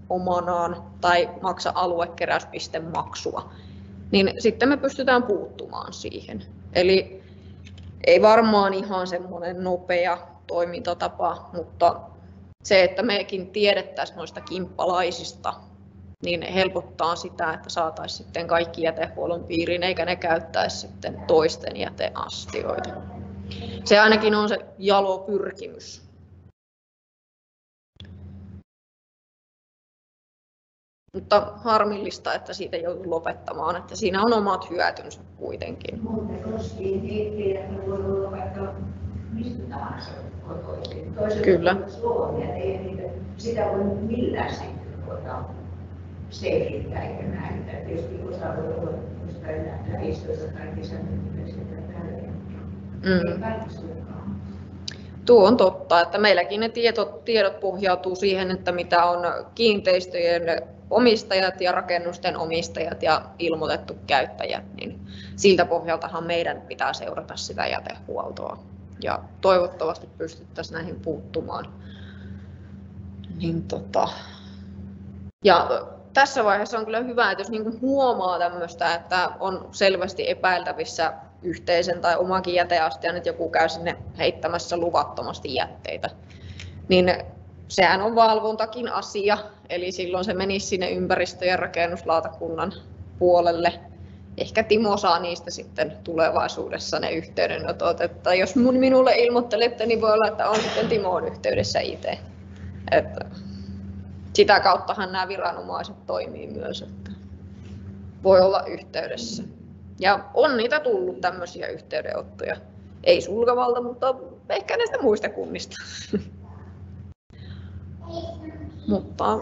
omanaan tai maksa aluekeräyspistemaksua, niin sitten me pystytään puuttumaan siihen. Eli ei varmaan ihan semmoinen nopea toimintatapa, mutta se, että mekin tiedettäisiin noista kimppalaisista, niin helpottaa sitä, että saataisiin sitten kaikki jätehuollon piiriin, eikä ne käyttäisi sitten toisten jäteastioita. Se ainakin on se jalo pyrkimys. Mutta harmillista, että siitä joutuu lopettamaan, että siinä on omat hyötynsä kuitenkin. Muuten koskiin tiedä, että voi lopettaa mistä tahansa kotoisin. Kyllä. Suomia ei niitä, sitä voi millään sitten selvittää eikä näyttää. Tietysti osa voi olla jostain lähistössä tai kesämyyntiläisiä tai tällä. Ei kaikki suinkaan. Tuo on totta, että meilläkin ne tiedot pohjautuu siihen, että mitä on kiinteistöjen omistajat ja rakennusten omistajat ja ilmoitettu käyttäjät, niin siltä pohjaltahan meidän pitää seurata sitä jätehuoltoa ja toivottavasti pystyttäisiin näihin puuttumaan. Ja tässä vaiheessa on kyllä hyvä, että jos niin huomaa tämmöistä, että on selvästi epäiltävissä yhteisen tai omankin jäteastian, että joku käy sinne heittämässä luvattomasti jätteitä, niin sehän on valvontakin asia, eli silloin se menisi sinne ympäristö- ja rakennuslautakunnan puolelle. Ehkä Timo saa niistä sitten tulevaisuudessa ne yhteydenotot, että jos minulle ilmoittelette, niin voi olla, että on sitten Timoon yhteydessä itse. Että sitä kauttahan nämä viranomaiset toimii myös, että voi olla yhteydessä. Ja on niitä tullut tämmöisiä yhteydenottoja. Ei Sulkavalta, mutta ehkä näistä muista kunnista. Mutta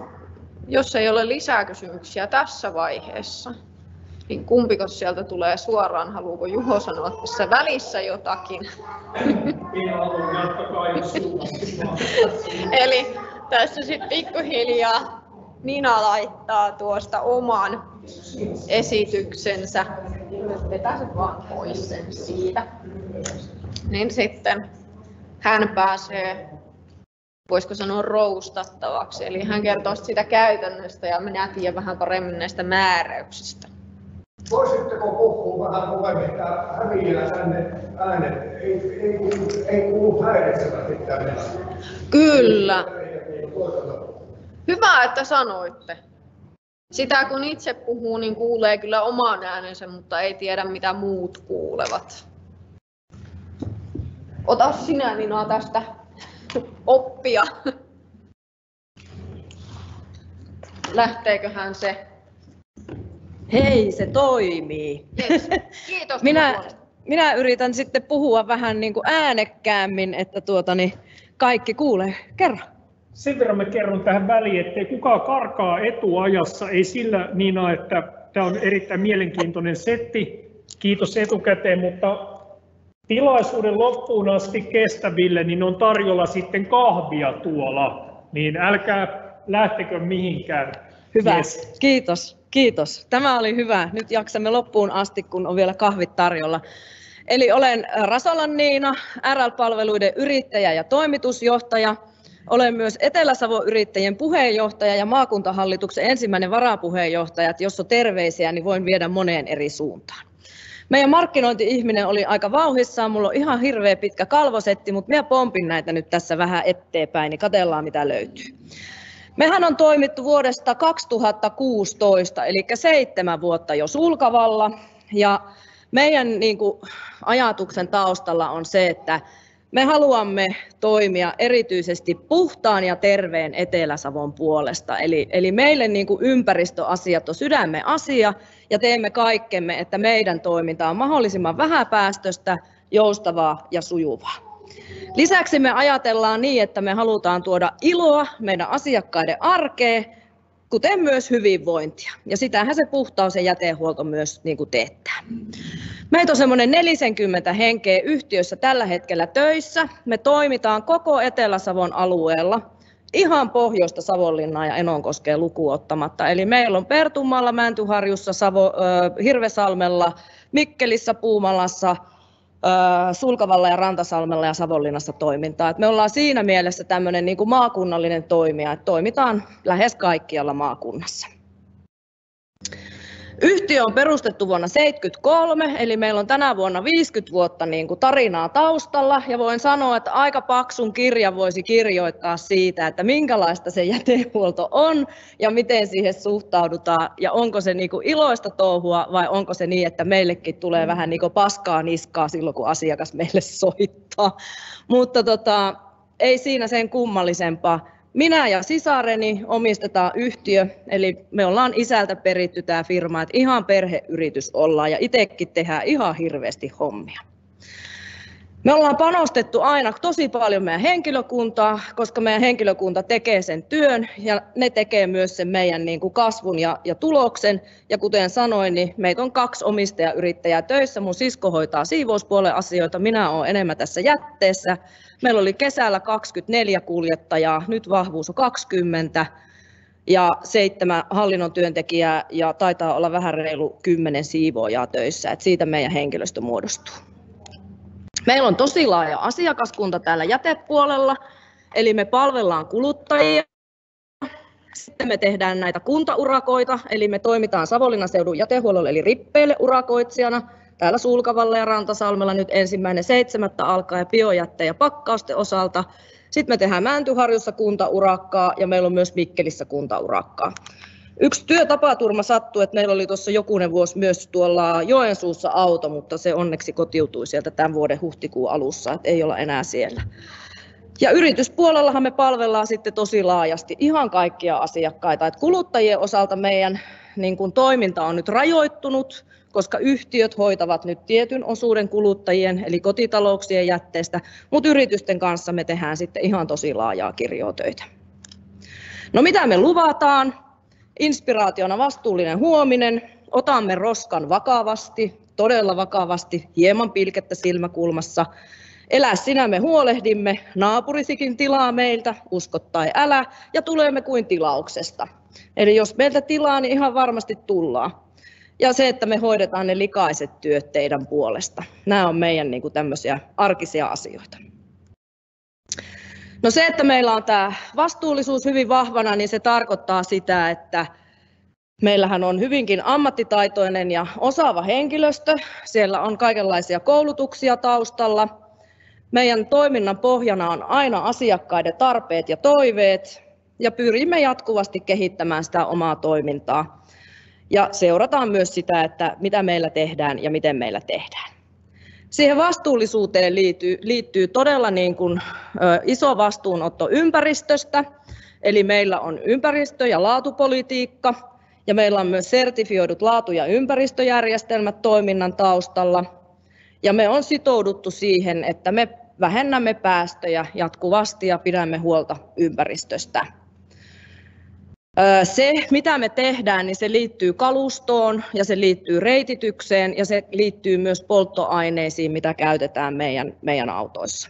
jos ei ole lisää kysymyksiä tässä vaiheessa, niin kumpiko sieltä tulee suoraan? Haluuko Juho sanoa tässä välissä jotakin? Eli tässä sitten pikkuhiljaa Nina laittaa tuosta oman esityksensä. Vetäiset vaan pois sen siitä. Niin sitten hän pääsee, voisiko sanoa, roustattavaksi. Eli hän kertoo sitä käytännöstä ja minä tiedän vähän paremmin näistä määräyksistä. Voisitteko puhua vähän puheenjohtaja Häviillä tänne äänet? Ei kuulu häiritsevästi tänne. Kyllä. Hyvä, että sanoitte. Sitä kun itse puhuu, niin kuulee kyllä oman äänensä, mutta ei tiedä mitä muut kuulevat. Ota sinä, Nina, tästä oppia. Lähteeköhän se? Hei, se toimii. Yes. Kiitos. Minä yritän sitten puhua vähän niin kuin äänekkäämmin, että kaikki kuulee. Kerro. Sen verran mä kerron tähän väliin, ettei kukaan karkaa etuajassa, ei sillä Niina, että tämä on erittäin mielenkiintoinen setti. Kiitos etukäteen, mutta tilaisuuden loppuun asti kestäville niin on tarjolla sitten kahvia tuolla, niin älkää lähtekö mihinkään. Hyvä, Yes. Kiitos. Tämä oli hyvä. Nyt jaksamme loppuun asti, kun on vielä kahvit tarjolla. Eli olen Rasalan Niina, RL-palveluiden yrittäjä ja toimitusjohtaja. Olen myös Etelä-Savon yrittäjien puheenjohtaja ja maakuntahallituksen ensimmäinen varapuheenjohtaja. Jos on terveisiä, niin voin viedä moneen eri suuntaan. Meidän markkinointi-ihminen oli aika vauhissaan. Mulla on ihan hirveä pitkä kalvosetti, mutta minä pompin näitä nyt tässä vähän eteenpäin, niin katsellaan mitä löytyy. Mehän on toimittu vuodesta 2016, eli 7 vuotta jo Sulkavalla. Ja meidän ajatuksen taustalla on se, että me haluamme toimia erityisesti puhtaan ja terveen Etelä-Savon puolesta. Eli meille ympäristöasiat on sydämen asia ja teemme kaikkemme, että meidän toiminta on mahdollisimman vähäpäästöistä, joustavaa ja sujuvaa. Lisäksi me ajatellaan niin, että me halutaan tuoda iloa meidän asiakkaiden arkeen, kuten myös hyvinvointia. Ja sitähän se puhtaus ja jätehuolto myös teettää. Meitä on semmoinen 40 henkeä yhtiössä tällä hetkellä töissä. Me toimitaan koko Etelä-Savon alueella, ihan pohjoista Savonlinnaa ja Enonkoskea lukuun ottamatta. Eli meillä on Pertunmaalla, Mäntyharjussa, Hirvesalmella, Mikkelissä, Puumalassa, Sulkavalla ja Rantasalmella ja Savonlinnassa toimintaa. Me ollaan siinä mielessä tämmöinen maakunnallinen toimija, että toimitaan lähes kaikkialla maakunnassa. Yhtiö on perustettu vuonna 1973, eli meillä on tänä vuonna 50 vuotta tarinaa taustalla, ja voin sanoa, että aika paksun kirjan voisi kirjoittaa siitä, että minkälaista se jätehuolto on ja miten siihen suhtaudutaan, ja onko se iloista touhua vai onko se niin, että meillekin tulee vähän paskaa niskaa silloin, kun asiakas meille soittaa. Mutta ei siinä sen kummallisempaa. Minä ja sisareni omistetaan yhtiö, eli me ollaan isältä peritty tämä firma, että ihan perheyritys ollaan ja itsekin tehdään ihan hirveästi hommia. Me ollaan panostettu aina tosi paljon meidän henkilökuntaa, koska meidän henkilökunta tekee sen työn ja ne tekee myös sen meidän kasvun ja tuloksen. Ja kuten sanoin, niin meitä on 2 omistajayrittäjää töissä. Mun sisko hoitaa siivouspuolen asioita, minä olen enemmän tässä jätteessä. Meillä oli kesällä 24 kuljettajaa, nyt vahvuus on 20 ja 7 hallinnon työntekijää ja taitaa olla vähän reilu 10 siivoojaa töissä, että siitä meidän henkilöstö muodostuu. Meillä on tosi laaja asiakaskunta täällä jätepuolella, eli me palvellaan kuluttajia. Sitten me tehdään näitä kuntaurakoita, eli me toimitaan Savonlinnan seudun jätehuollolle eli Rippeille urakoitsijana. Täällä Sulkavalla ja Rantasalmella nyt 1.7. alkaa ja biojätteen ja pakkausten osalta. Sitten me tehdään Mäntyharjussa kuntaurakkaa ja meillä on myös Mikkelissä kuntaurakkaa. Yksi työtapaturma sattui, että meillä oli tuossa jokunen vuosi myös tuolla Joensuussa auto, mutta se onneksi kotiutui sieltä tämän vuoden huhtikuun alussa, että ei olla enää siellä. Ja yrityspuolellahan me palvellaan sitten tosi laajasti ihan kaikkia asiakkaita. Että kuluttajien osalta meidän toiminta on nyt rajoittunut, koska yhtiöt hoitavat nyt tietyn osuuden kuluttajien eli kotitalouksien jätteestä, mutta yritysten kanssa me tehdään sitten ihan tosi laajaa kirjoa töitä. No mitä me luvataan? Inspiraationa vastuullinen huominen, otamme roskan vakavasti, todella vakavasti, hieman pilkettä silmäkulmassa. Elä sinä me huolehdimme, naapurisikin tilaa meiltä, usko tai älä, ja tulemme kuin tilauksesta. Eli jos meiltä tilaa, niin ihan varmasti tullaan. Ja se, että me hoidetaan ne likaiset työt teidän puolesta. Nämä on meidän tämmöisiä arkisia asioita. No se, että meillä on tämä vastuullisuus hyvin vahvana, niin se tarkoittaa sitä, että meillähän on hyvinkin ammattitaitoinen ja osaava henkilöstö. Siellä on kaikenlaisia koulutuksia taustalla. Meidän toiminnan pohjana on aina asiakkaiden tarpeet ja toiveet ja pyrimme jatkuvasti kehittämään sitä omaa toimintaa. Ja seurataan myös sitä, että mitä meillä tehdään ja miten meillä tehdään. Siihen vastuullisuuteen liittyy todella iso vastuunotto ympäristöstä. Eli meillä on ympäristö- ja laatupolitiikka ja meillä on myös sertifioidut laatu- ja ympäristöjärjestelmät toiminnan taustalla. Ja me on sitouduttu siihen, että me vähennämme päästöjä jatkuvasti ja pidämme huolta ympäristöstä. Se, mitä me tehdään, niin se liittyy kalustoon ja se liittyy reititykseen ja se liittyy myös polttoaineisiin, mitä käytetään meidän autoissa.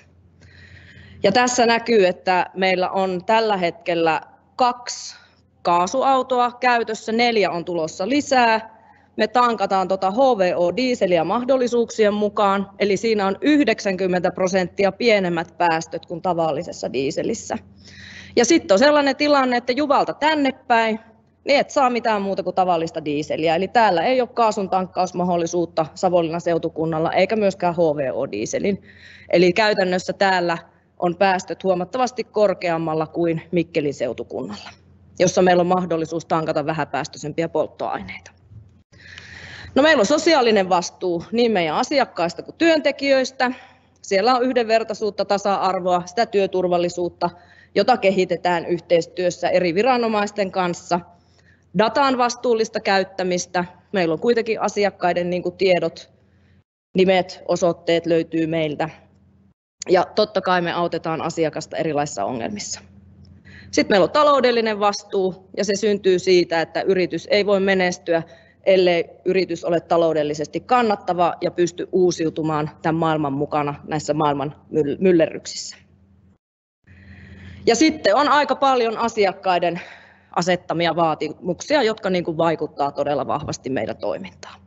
Ja tässä näkyy, että meillä on tällä hetkellä 2 kaasuautoa käytössä, 4 on tulossa lisää. Me tankataan HVO-dieseliä mahdollisuuksien mukaan, eli siinä on 90% pienemmät päästöt kuin tavallisessa dieselissä. Ja sitten on sellainen tilanne, että Juvalta tänne päin, niin et saa mitään muuta kuin tavallista dieseliä. Eli täällä ei ole kaasun tankkausmahdollisuutta Savonlinnan seutukunnalla, eikä myöskään HVO-dieselin. Eli käytännössä täällä on päästöt huomattavasti korkeammalla kuin Mikkelin seutukunnalla, jossa meillä on mahdollisuus tankata vähäpäästöisempiä polttoaineita. No, meillä on sosiaalinen vastuu niin meidän asiakkaista kuin työntekijöistä. Siellä on yhdenvertaisuutta, tasa-arvoa, sitä työturvallisuutta, jota kehitetään yhteistyössä eri viranomaisten kanssa. Datan vastuullista käyttämistä. Meillä on kuitenkin asiakkaiden tiedot, nimet, osoitteet löytyy meiltä. Ja totta kai me autetaan asiakasta erilaisissa ongelmissa. Sitten meillä on taloudellinen vastuu ja se syntyy siitä, että yritys ei voi menestyä, ellei yritys ole taloudellisesti kannattava ja pysty uusiutumaan tämän maailman mukana näissä maailman myllerryksissä. Ja sitten on aika paljon asiakkaiden asettamia vaatimuksia, jotka vaikuttaa todella vahvasti meidän toimintaan.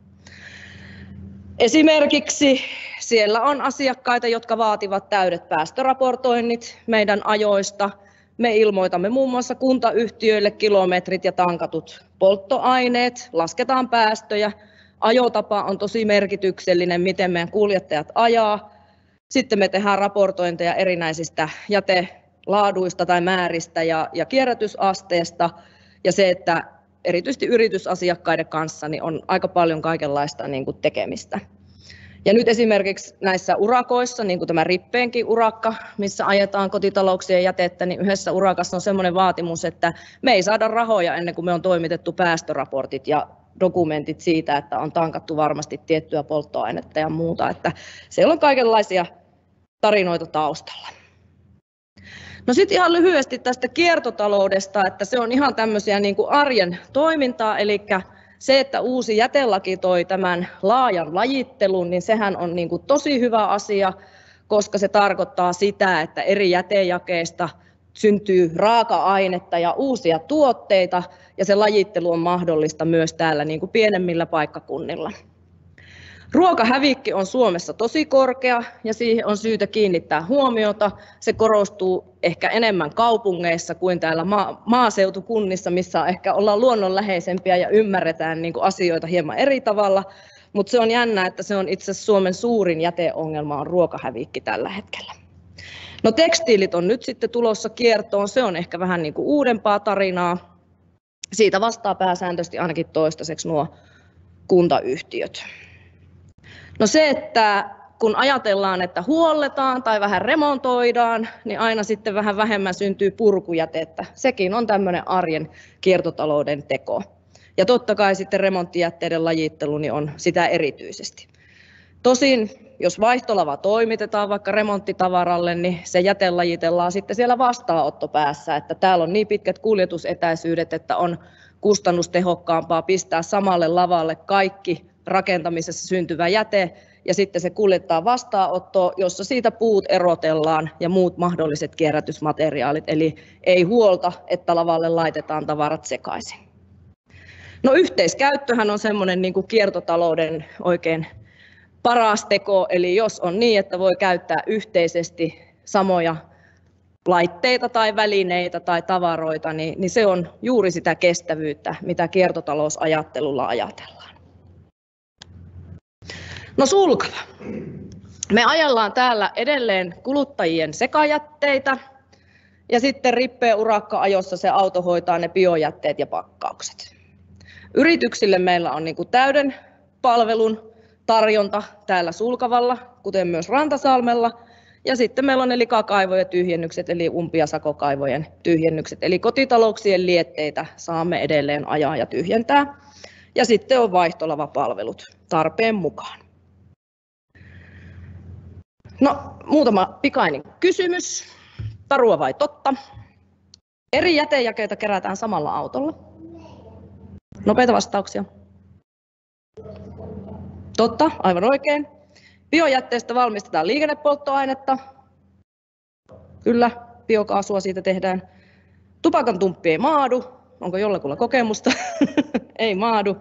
Esimerkiksi siellä on asiakkaita, jotka vaativat täydet päästöraportoinnit meidän ajoista. Me ilmoitamme muun muassa kuntayhtiöille kilometrit ja tankatut polttoaineet, lasketaan päästöjä. Ajotapa on tosi merkityksellinen, miten meidän kuljettajat ajaa. Sitten me tehdään raportointeja erinäisistä jätelaaduista tai määristä ja kierrätysasteesta. Ja se, että erityisesti yritysasiakkaiden kanssa niin on aika paljon kaikenlaista tekemistä. Ja nyt esimerkiksi näissä urakoissa, niin kuin tämä Rippeenkin urakka, missä ajetaan kotitalouksien jätettä, niin yhdessä urakassa on sellainen vaatimus, että me ei saada rahoja ennen kuin me on toimitettu päästöraportit ja dokumentit siitä, että on tankattu varmasti tiettyä polttoainetta ja muuta. Että siellä on kaikenlaisia tarinoita taustalla. No sitten ihan lyhyesti tästä kiertotaloudesta, että se on ihan tämmöisiä arjen toimintaa, eli se, että uusi jätelaki toi tämän laajan lajittelun, niin sehän on tosi hyvä asia, koska se tarkoittaa sitä, että eri jätejakeista syntyy raaka-ainetta ja uusia tuotteita, ja se lajittelu on mahdollista myös täällä pienemmillä paikkakunnilla. Ruokahävikki on Suomessa tosi korkea ja siihen on syytä kiinnittää huomiota. Se korostuu ehkä enemmän kaupungeissa kuin täällä maaseutukunnissa, missä ehkä ollaan luonnonläheisempiä ja ymmärretään asioita hieman eri tavalla. Mutta se on jännä, että se on itse asiassa Suomen suurin jäteongelma on ruokahävikki tällä hetkellä. No, tekstiilit on nyt sitten tulossa kiertoon. Se on ehkä vähän uudempaa tarinaa. Siitä vastaa pääsääntöisesti ainakin toistaiseksi nuo kuntayhtiöt. No se, että kun ajatellaan, että huolletaan tai vähän remontoidaan, niin aina sitten vähän vähemmän syntyy purkujätettä. Sekin on tämmöinen arjen kiertotalouden teko. Ja totta kai sitten remonttijätteiden lajittelu niin on sitä erityisesti. Tosin, jos vaihtolava toimitetaan vaikka remonttitavaralle, niin se jäte lajitellaan sitten siellä vastaanottopäässä, että täällä on niin pitkät kuljetusetäisyydet, että on kustannustehokkaampaa pistää samalle lavalle kaikki rakentamisessa syntyvä jäte ja sitten se kuljetaan vastaanottoon, jossa siitä puut erotellaan ja muut mahdolliset kierrätysmateriaalit, eli ei huolta, että lavalle laitetaan tavarat sekaisin. No, yhteiskäyttöhän on semmoinen kiertotalouden oikein paras teko, eli jos on niin, että voi käyttää yhteisesti samoja laitteita tai välineitä tai tavaroita, niin se on juuri sitä kestävyyttä, mitä kiertotalousajattelulla ajatellaan. No, Sulkava. Me ajellaan täällä edelleen kuluttajien sekajätteitä ja sitten Rippeen urakka-ajossa se auto hoitaa ne biojätteet ja pakkaukset. Yrityksille meillä on täyden palvelun tarjonta täällä Sulkavalla, kuten myös Rantasalmella. Ja sitten meillä on ne likakaivojen tyhjennykset, eli umpi- ja sakokaivojen tyhjennykset. Eli kotitalouksien lietteitä saamme edelleen ajaa ja tyhjentää. Ja sitten on vaihtolavapalvelut tarpeen mukaan. No, muutama pikainen kysymys. Tarua vai totta? Eri jätejakeita kerätään samalla autolla. Nopeita vastauksia. Totta, aivan oikein. Biojätteestä valmistetaan liikennepolttoainetta. Kyllä, biokaasua siitä tehdään. Tupakan tumppi ei maadu. Onko jollakulla kokemusta? Ei maadu.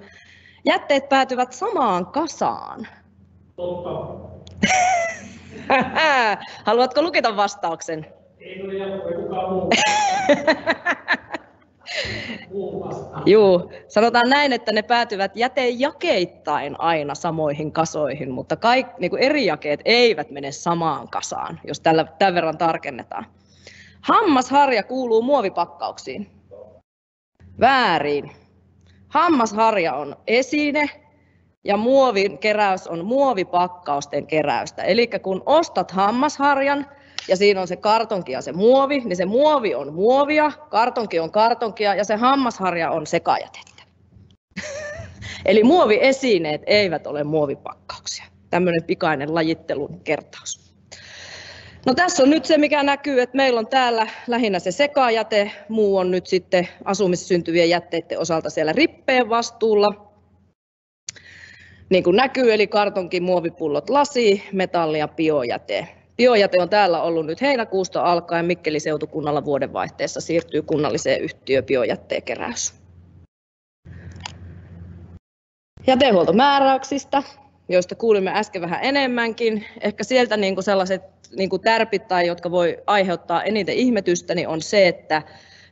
Jätteet päätyvät samaan kasaan. Totta. Haluatko lukita vastauksen? Ei ole kukaan muu. Juu, sanotaan näin, että ne päätyvät jätejakeittain aina samoihin kasoihin, mutta niin kuin eri jakeet eivät mene samaan kasaan, jos tämän verran tarkennetaan. Hammasharja kuuluu muovipakkauksiin. Väärin. Hammasharja on esine ja muovin keräys on muovipakkausten keräystä. Eli kun ostat hammasharjan ja siinä on se kartonki ja se muovi, niin se muovi on muovia, kartonki on kartonkia ja se hammasharja on sekajätettä. Eli muoviesineet eivät ole muovipakkauksia. Tämmöinen pikainen lajittelun kertaus. No tässä on nyt se, mikä näkyy, että meillä on täällä lähinnä se sekajäte, muu on nyt sitten asumisessa syntyvien jätteiden osalta siellä rippeen vastuulla. Niin kuin näkyy, eli kartonki, muovipullot, lasi, metalli ja biojäte. Biojäte on täällä ollut nyt heinäkuusta alkaen. Mikkelin seutukunnalla vuodenvaihteessa siirtyy kunnalliseen yhtiöön biojätteen keräys. Jätehuoltomääräyksistä, joista kuulimme äsken vähän enemmänkin. Ehkä sieltä sellaiset tärpit, tai jotka voi aiheuttaa eniten ihmetystä, niin on se, että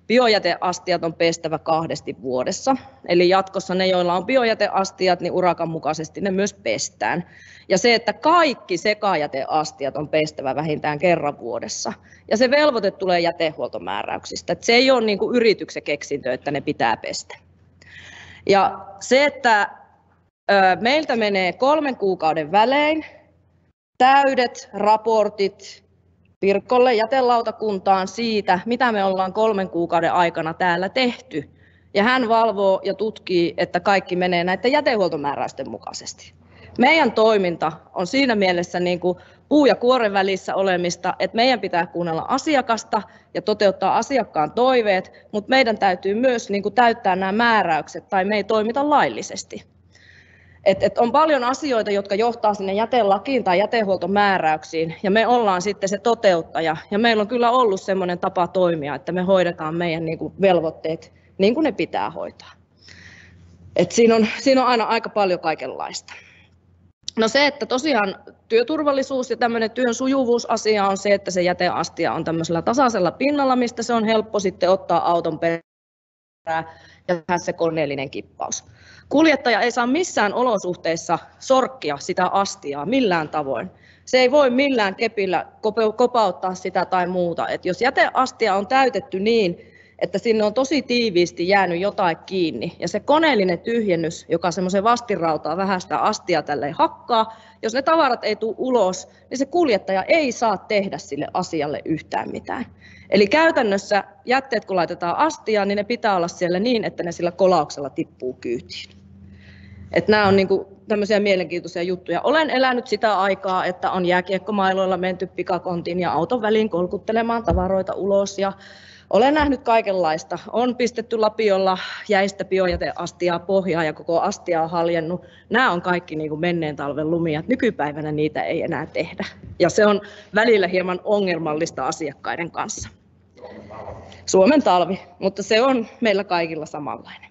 biojäteastiat on pestävä 2 vuodessa. Eli jatkossa ne, joilla on biojäteastiat, niin urakan mukaisesti ne myös pestään. Ja se, että kaikki sekajäteastiat on pestävä vähintään kerran vuodessa. Ja se velvoite tulee jätehuoltomääräyksistä. Että se ei ole niin kuin yrityksen keksintö, että ne pitää pestä. Ja se, että meiltä menee 3 kuukauden välein täydet raportit Pirkolle jätelautakuntaan siitä, mitä me ollaan 3 kuukauden aikana täällä tehty. Ja hän valvoo ja tutkii, että kaikki menee näiden jätehuoltomääräysten mukaisesti. Meidän toiminta on siinä mielessä niin kuin puu ja kuoren välissä olemista, että meidän pitää kuunnella asiakasta ja toteuttaa asiakkaan toiveet, mutta meidän täytyy myös niin kuin täyttää nämä määräykset tai me ei toimita laillisesti. On paljon asioita, jotka johtaa sinne jätelakiin tai jätehuoltomääräyksiin, ja me ollaan sitten se toteuttaja. Ja meillä on kyllä ollut semmoinen tapa toimia, että me hoidetaan meidän niin kuin velvoitteet niin kuin ne pitää hoitaa. Siinä on aina aika paljon kaikenlaista. No se, että tosiaan työturvallisuus ja tämmöinen työn sujuvuusasia on se, että se jäteastia on tämmöisellä tasaisella pinnalla, mistä se on helppo sitten ottaa auton perään ja tehdä se koneellinen kippaus. Kuljettaja ei saa missään olosuhteissa sorkkia sitä astiaa millään tavoin. Se ei voi millään kepillä kopauttaa sitä tai muuta. Et jos jäteastia on täytetty niin, että sinne on tosi tiiviisti jäänyt jotain kiinni, ja se koneellinen tyhjennys, joka semmoisen vastinrautaa vähän sitä astia tälleen hakkaa, jos ne tavarat ei tule ulos, niin se kuljettaja ei saa tehdä sille asialle yhtään mitään. Eli käytännössä jätteet, kun laitetaan astiaan, niin ne pitää olla siellä niin, että ne sillä kolauksella tippuu kyytiin. Nämä on tämmöisiä mielenkiintoisia juttuja. Olen elänyt sitä aikaa, että on jääkiekkomailoilla menty pikakontiin ja auton väliin kolkuttelemaan tavaroita ulos. Ja olen nähnyt kaikenlaista. On pistetty lapiolla jäistä biojäteastiaa pohjaan ja koko astia on haljennut. Nämä on kaikki menneen talven lumia. Nykypäivänä niitä ei enää tehdä. Ja se on välillä hieman ongelmallista asiakkaiden kanssa. Suomen talvi, mutta se on meillä kaikilla samanlainen.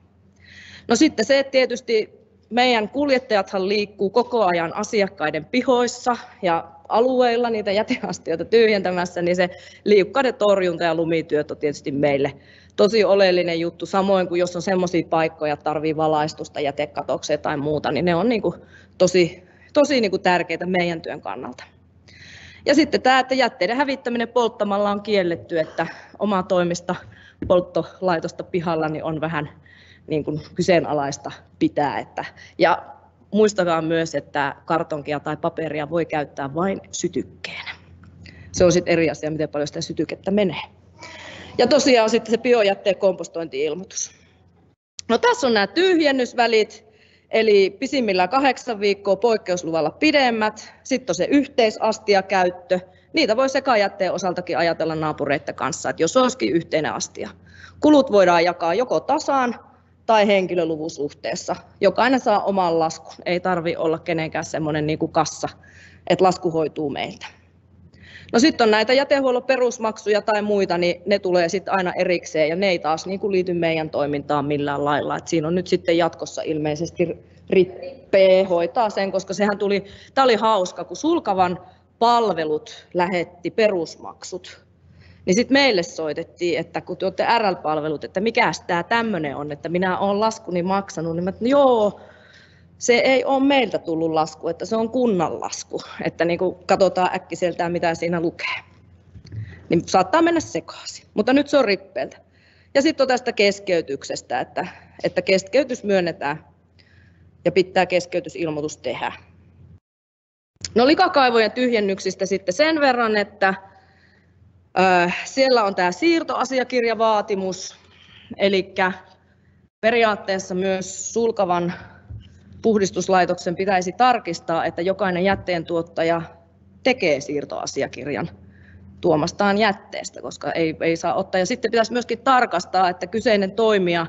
No sitten se, että tietysti meidän kuljettajathan liikkuu koko ajan asiakkaiden pihoissa ja alueilla niitä jäteastioita tyhjentämässä, niin se liukkaiden torjunta ja lumityöt on tietysti meille tosi oleellinen juttu. Samoin kuin jos on semmoisia paikkoja, että tarvitsee valaistusta, jätekatokseen tai muuta, niin ne on tosi tärkeitä meidän työn kannalta. Ja sitten tämä, että jätteiden hävittäminen polttamalla on kielletty, että oma toimista polttolaitosta pihalla niin on vähän kyseenalaista pitää. Ja muistakaa myös, että kartonkia tai paperia voi käyttää vain sytykkeenä. Se on sitten eri asia, miten paljon sitä sytykettä menee. Ja tosiaan sitten se biojätteen kompostointi-ilmoitus. No tässä on nämä tyhjennysvälit, eli pisimmillään 8 viikkoa, poikkeusluvalla pidemmät. Sitten on se yhteisastiakäyttö. Niitä voi sekajätteen osaltakin ajatella naapureiden kanssa, että jos olisikin yhteinen astia. Kulut voidaan jakaa joko tasaan tai henkilöluvun suhteessa. Jokainen saa oman laskun. Ei tarvitse olla kenenkään semmoinen niin kuin kassa, että lasku hoituu meiltä. No sitten on näitä jätehuollon perusmaksuja tai muita, niin ne tulee sitten aina erikseen ja ne ei taas niin kuin liity meidän toimintaan millään lailla. Et siinä on nyt sitten jatkossa ilmeisesti Rippe hoitaa sen, koska tämä oli hauska, kun Sulkavan palvelut lähetti perusmaksut. Niin sitten meille soitettiin, että kun te olette RL-palvelut, että mikäs tämä tämmöinen on, että minä olen laskuni maksanut, niin mä joo, se ei ole meiltä tullut lasku, että se on kunnan lasku, että niin kuin katsotaan äkkiseltään mitä siinä lukee. Niin saattaa mennä sekaisin, mutta nyt se on Rippeeltä. Ja sitten on tästä keskeytyksestä, että keskeytys myönnetään ja pitää keskeytysilmoitus tehdä. No likakaivojen tyhjennyksistä sitten sen verran, että siellä on tämä siirtoasiakirjavaatimus, eli periaatteessa myös Sulkavan puhdistuslaitoksen pitäisi tarkistaa, että jokainen jätteentuottaja tekee siirtoasiakirjan tuomastaan jätteestä, koska ei saa ottaa. Ja sitten pitäisi myöskin tarkastaa, että kyseinen toimija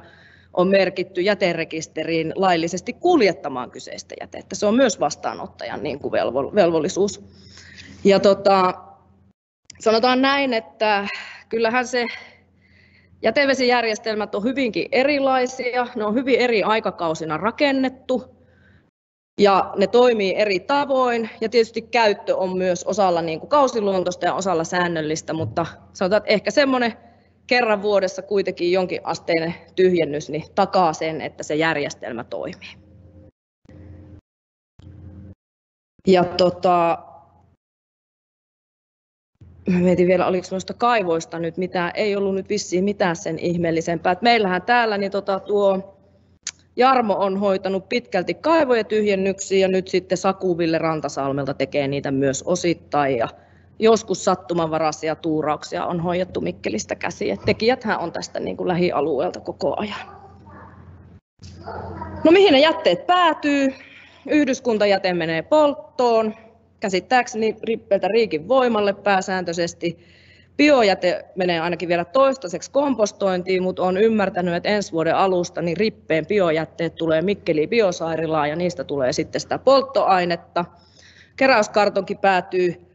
on merkitty jäterekisteriin laillisesti kuljettamaan kyseistä jätettä. Se on myös vastaanottajan niin kuin velvollisuus. Ja sanotaan näin, että kyllähän se jätevesijärjestelmät on hyvinkin erilaisia, ne on hyvin eri aikakausina rakennettu ja ne toimii eri tavoin ja tietysti käyttö on myös osalla niin kuin kausiluontoista ja osalla säännöllistä, mutta sanotaan, että ehkä semmoinen kerran vuodessa kuitenkin jonkin asteinen tyhjennys niin takaa sen, että se järjestelmä toimii. Ja mietin vielä, oliko noista kaivoista nyt mitään, ei ollut nyt vissiin mitään sen ihmeellisempää. Et meillähän täällä niin tuo Jarmo on hoitanut pitkälti kaivoja tyhjennyksiä ja nyt sitten Sakuville Rantasalmelta tekee niitä myös osittain. Ja joskus sattumanvaraisia tuurauksia on hoidettu Mikkelistä käsiin. Et tekijäthän on tästä niin kuin lähialueelta koko ajan. No mihin ne jätteet päätyy? Yhdyskuntajäte menee polttoon. Käsittääkseni Rippeltä Riikin voimalle pääsääntöisesti. Biojäte menee ainakin vielä toistaiseksi kompostointiin, mutta olen ymmärtänyt, että ensi vuoden alusta niin Rippeen biojätteet tulee Mikkeliin biosairaalaan ja niistä tulee sitten sitä polttoainetta. Keräyskartonki päätyy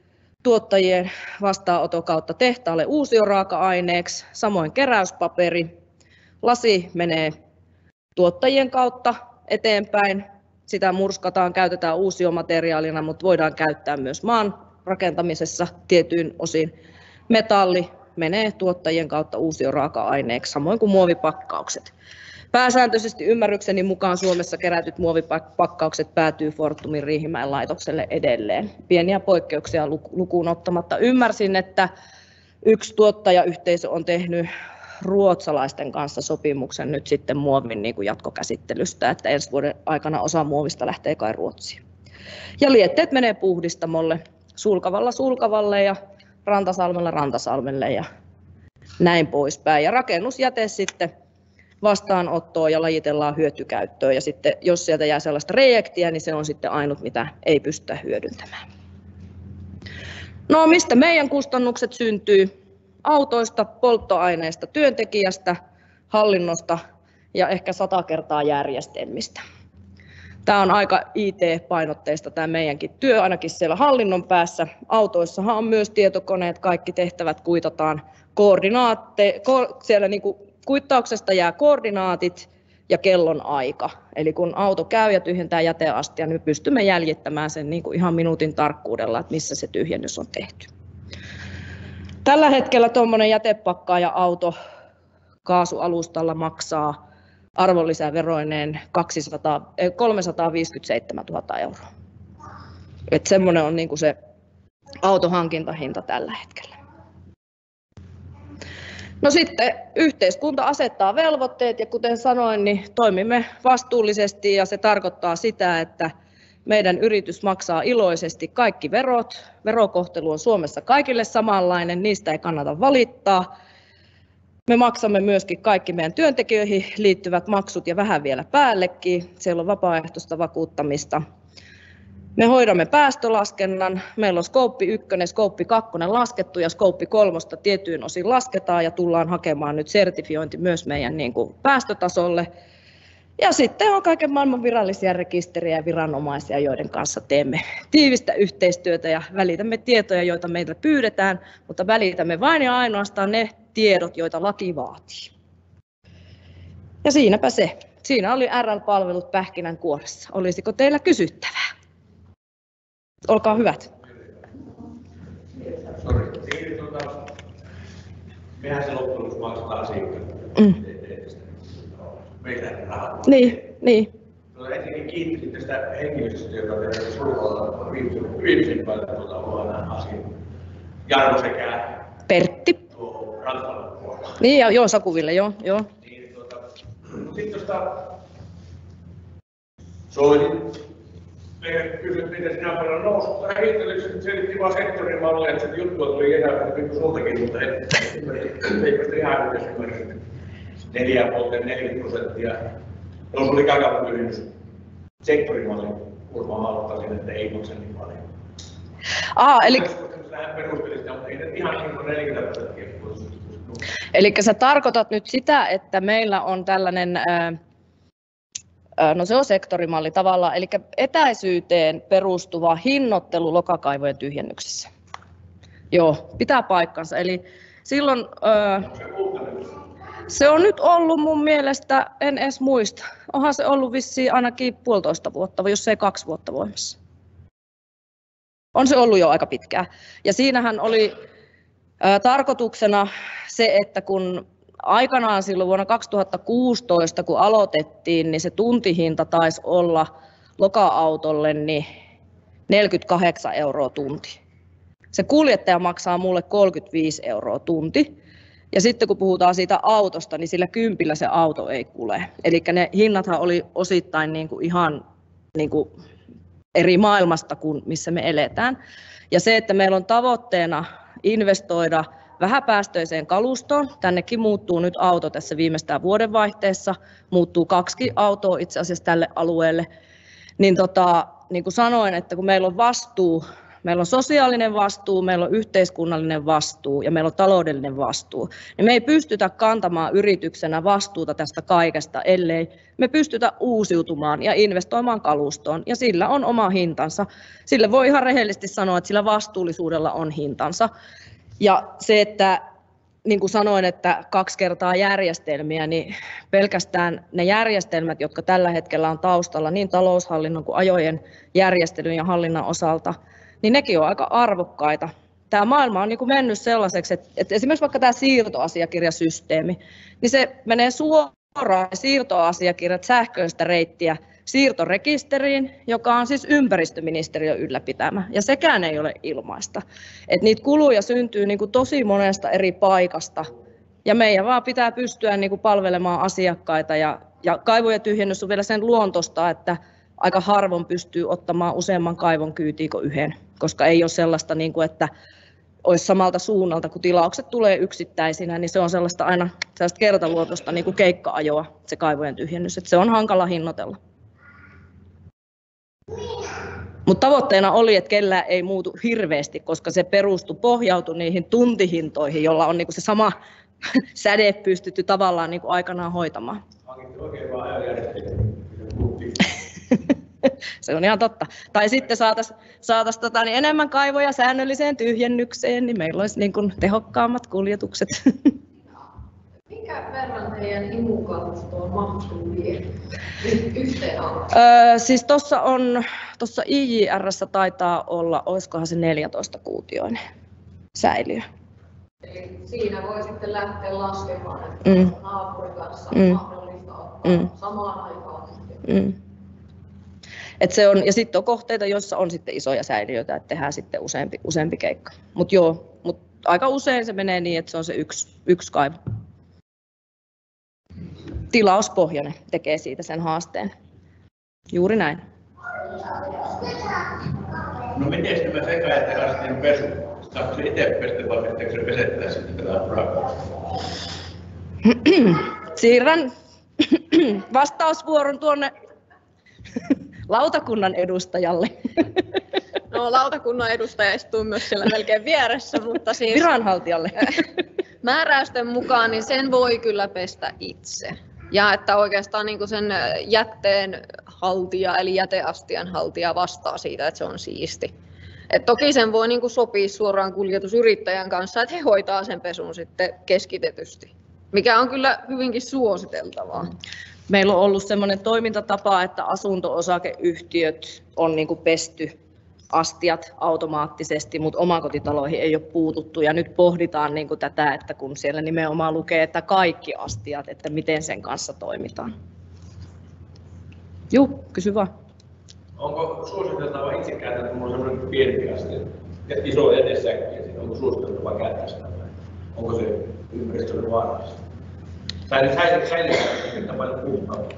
tuottajien vastaanoton kautta tehtaalle uusioraaka-aineeksi, samoin keräyspaperi. Lasi menee tuottajien kautta eteenpäin. Sitä murskataan, käytetään uusiomateriaalina, mutta voidaan käyttää myös maan rakentamisessa tietyin osin. Metalli menee tuottajien kautta uusioraaka-aineeksi, samoin kuin muovipakkaukset. Pääsääntöisesti ymmärrykseni mukaan Suomessa kerätyt muovipakkaukset päätyy Fortumin Riihimäen laitokselle edelleen. Pieniä poikkeuksia lukuun ottamatta. Ymmärsin, että yksi tuottajayhteisö on tehnyt ruotsalaisten kanssa sopimuksen nyt sitten muovin niin kuin jatkokäsittelystä, että ensi vuoden aikana osa muovista lähtee kai Ruotsiin. Ja lietteet menee puhdistamolle, Sulkavalle ja Rantasalmelle ja näin poispäin. Ja rakennusjäte sitten vastaanottoon ja lajitellaan hyötykäyttöön. Ja sitten jos sieltä jää sellaista rejektiä, niin se on sitten ainut, mitä ei pystytä hyödyntämään. No mistä meidän kustannukset syntyy? Autoista, polttoaineista, työntekijästä, hallinnosta ja ehkä 100 kertaa järjestelmistä. Tämä on aika IT-painotteista tämä meidänkin työ, ainakin siellä hallinnon päässä. Autoissahan on myös tietokoneet, kaikki tehtävät kuitataan. Siellä niin kuin kuittauksesta jää koordinaatit ja kellon aika. Eli kun auto käy ja tyhjentää jäteastia, niin me pystymme jäljittämään sen niin kuin ihan minuutin tarkkuudella, että missä se tyhjennys on tehty. Tällä hetkellä tuommoinen jätepakkaaja-auto kaasualustalla maksaa arvonlisäveroineen 357 000 euroa. Että semmoinen on niinku se autohankintahinta tällä hetkellä. No sitten yhteiskunta asettaa velvoitteet ja kuten sanoin, niin toimimme vastuullisesti ja se tarkoittaa sitä, että meidän yritys maksaa iloisesti kaikki verot. Verokohtelu on Suomessa kaikille samanlainen, niistä ei kannata valittaa. Me maksamme myöskin kaikki meidän työntekijöihin liittyvät maksut ja vähän vielä päällekin. Siellä on vapaaehtoista vakuuttamista. Me hoidamme päästölaskennan. Meillä on Scope 1, Scope 2 laskettu ja Scope 3 tietyin osin lasketaan ja tullaan hakemaan nyt sertifiointi myös meidän päästötasolle. Ja sitten on kaiken maailman virallisia rekisteriä ja viranomaisia, joiden kanssa teemme tiivistä yhteistyötä ja välitämme tietoja, joita meiltä pyydetään, mutta välitämme vain ja ainoastaan ne tiedot, joita laki vaatii. Ja siinäpä se. Siinä oli RL-palvelut pähkinänkuoressa. Olisiko teillä kysyttävää? Olkaa hyvät. Mehän se loppujen maksetaan siitä. Meidän rahat. Niin. Ensinnäkin kiitos tästä henkilöstöstä, joka teidän Sulkavalla viimeisen päällä huolena asian. Jarmo sekä Pertti. Rantalan puolella. Niin, ja joo, Sakuville, joo. Niin, sitten tuosta soitin. Kysyt, miten sinä paljon noussut. Tai hiittelyksi selitti vaan sektorimallia, että se juttua tuli enää kuin sultakin, mutta eipä sitä ihan yhdessä ymmärrä. 4,5–40%. Tuossa oli kakavun kysymys. Sektorimallin kulmaa aloittaisin, että ei maksa niin paljon. Eli Eli sä tarkoitat nyt sitä, että meillä on tällainen, no se on sektorimalli tavallaan, eli etäisyyteen perustuva hinnoittelu lokakaivojen tyhjennyksissä. Joo, pitää paikkansa. Eli silloin se on nyt ollut mun mielestä, en edes muista, onhan se ollut vissiin ainakin 1,5 vuotta, jos ei 2 vuotta voimassa. On se ollut jo aika pitkään. Ja siinähän oli tarkoituksena se, että kun aikanaan silloin vuonna 2016, kun aloitettiin, niin se tuntihinta taisi olla loka-autolle niin 48 € tunti. Se kuljettaja maksaa mulle 35 € tunti. Ja sitten kun puhutaan siitä autosta, niin sillä 10 se auto ei kulje. Eli ne hinnathan oli osittain niin kuin ihan niin kuin eri maailmasta kuin missä me eletään. Ja se, että meillä on tavoitteena investoida vähäpäästöiseen kalustoon, tännekin muuttuu nyt auto tässä viimeistään vuodenvaihteessa, muuttuu 2 autoa itse asiassa tälle alueelle, niin niin kuin sanoin, että kun meillä on vastuu, meillä on sosiaalinen vastuu, meillä on yhteiskunnallinen vastuu ja meillä on taloudellinen vastuu, niin me ei pystytä kantamaan yrityksenä vastuuta tästä kaikesta, ellei me pystytä uusiutumaan ja investoimaan kalustoon, ja sillä on oma hintansa. Sille voi ihan rehellisesti sanoa, että sillä vastuullisuudella on hintansa. Ja se, että niin kuin sanoin, että 2 kertaa järjestelmiä, niin pelkästään ne järjestelmät, jotka tällä hetkellä on taustalla niin taloushallinnon kuin ajojen järjestelyn ja hallinnan osalta, niin nekin on aika arvokkaita. Tämä maailma on niin kuin mennyt sellaiseksi, että esimerkiksi vaikka tämä siirtoasiakirjasysteemi, niin se menee suoraan siirtoasiakirjat sähköistä reittiä siirtorekisteriin, joka on siis ympäristöministeriön ylläpitämä, ja sekään ei ole ilmaista. Että niitä kuluja syntyy niin kuin tosi monesta eri paikasta, ja meidän vaan pitää pystyä niin kuin palvelemaan asiakkaita, ja kaivojen tyhjennys on vielä sen luontosta, että aika harvoin pystyy ottamaan useamman kaivon kyytiin kuin yhden, koska ei ole sellaista, niin kuin, että olisi samalta suunnalta, kun tilaukset tulee yksittäisinä, niin se on sellaista aina sellaista kertaluontoista niin kuin keikka-ajoa, se kaivojen tyhjennys, että se on hankala hinnoitella. Mutta tavoitteena oli, että kellään ei muutu hirveästi, koska se pohjautui niihin tuntihintoihin, jolla on niinku se sama säde pystytty tavallaan niinku aikanaan hoitamaan. Se on ihan totta. Tai sitten saataisiin niin enemmän kaivoja säännölliseen tyhjennykseen, niin meillä olisi niin kuin tehokkaammat kuljetukset. Mikä verran teidän imukalustoon mahtuu vielä yhteen autoon? Siis tuossa IJR:ssä taitaa olla, olisikohan se 14-kuutioinen säiliö. Eli siinä voi sitten lähteä laskemaan, että naapurin kanssa mahdollista ottaa samaan aikaan. Se on, ja sitten on kohteita, joissa on sitten isoja säiliöitä, että tehdään sitten useampi keikka. Mutta aika usein se menee niin, että se on se yksi kaivo. Tilauspohjainen tekee siitä sen haasteen. Juuri näin. No miten tämä sekajäteastien pesu? Saatko se itse pestä vai pitääkö se pesettää sitten tätä raakasta? Siirrän vastausvuoron tuonne lautakunnan edustajalle. No, lautakunnan edustaja istuu myös siellä melkein vieressä, mutta siis viranhaltijalle. Määräysten mukaan niin sen voi kyllä pestä itse. Ja että oikeastaan niin kuin sen jätteen haltija eli jäteastian haltija vastaa siitä, että se on siisti. Et toki sen voi niin kuin sopia suoraan kuljetusyrittäjän kanssa, että he hoitaa sen pesun sitten keskitetysti, mikä on kyllä hyvinkin suositeltavaa. Meillä on ollut sellainen toimintatapa, että asunto-osakeyhtiöt on niin kuin pesty astiat automaattisesti, mutta omakotitaloihin ei ole puututtu. Ja nyt pohditaan niin kuin tätä, että kun siellä nimenomaan lukee, että kaikki astiat, että miten sen kanssa toimitaan. Juu, kysy vaan. Onko suositeltava itse käyttää, kun on sellainen pienempi astia ja iso jätesäkki, onko suositeltava käyttää sitä? Onko se ympäristölle vaarallista? Säilytään paljon puhtautta.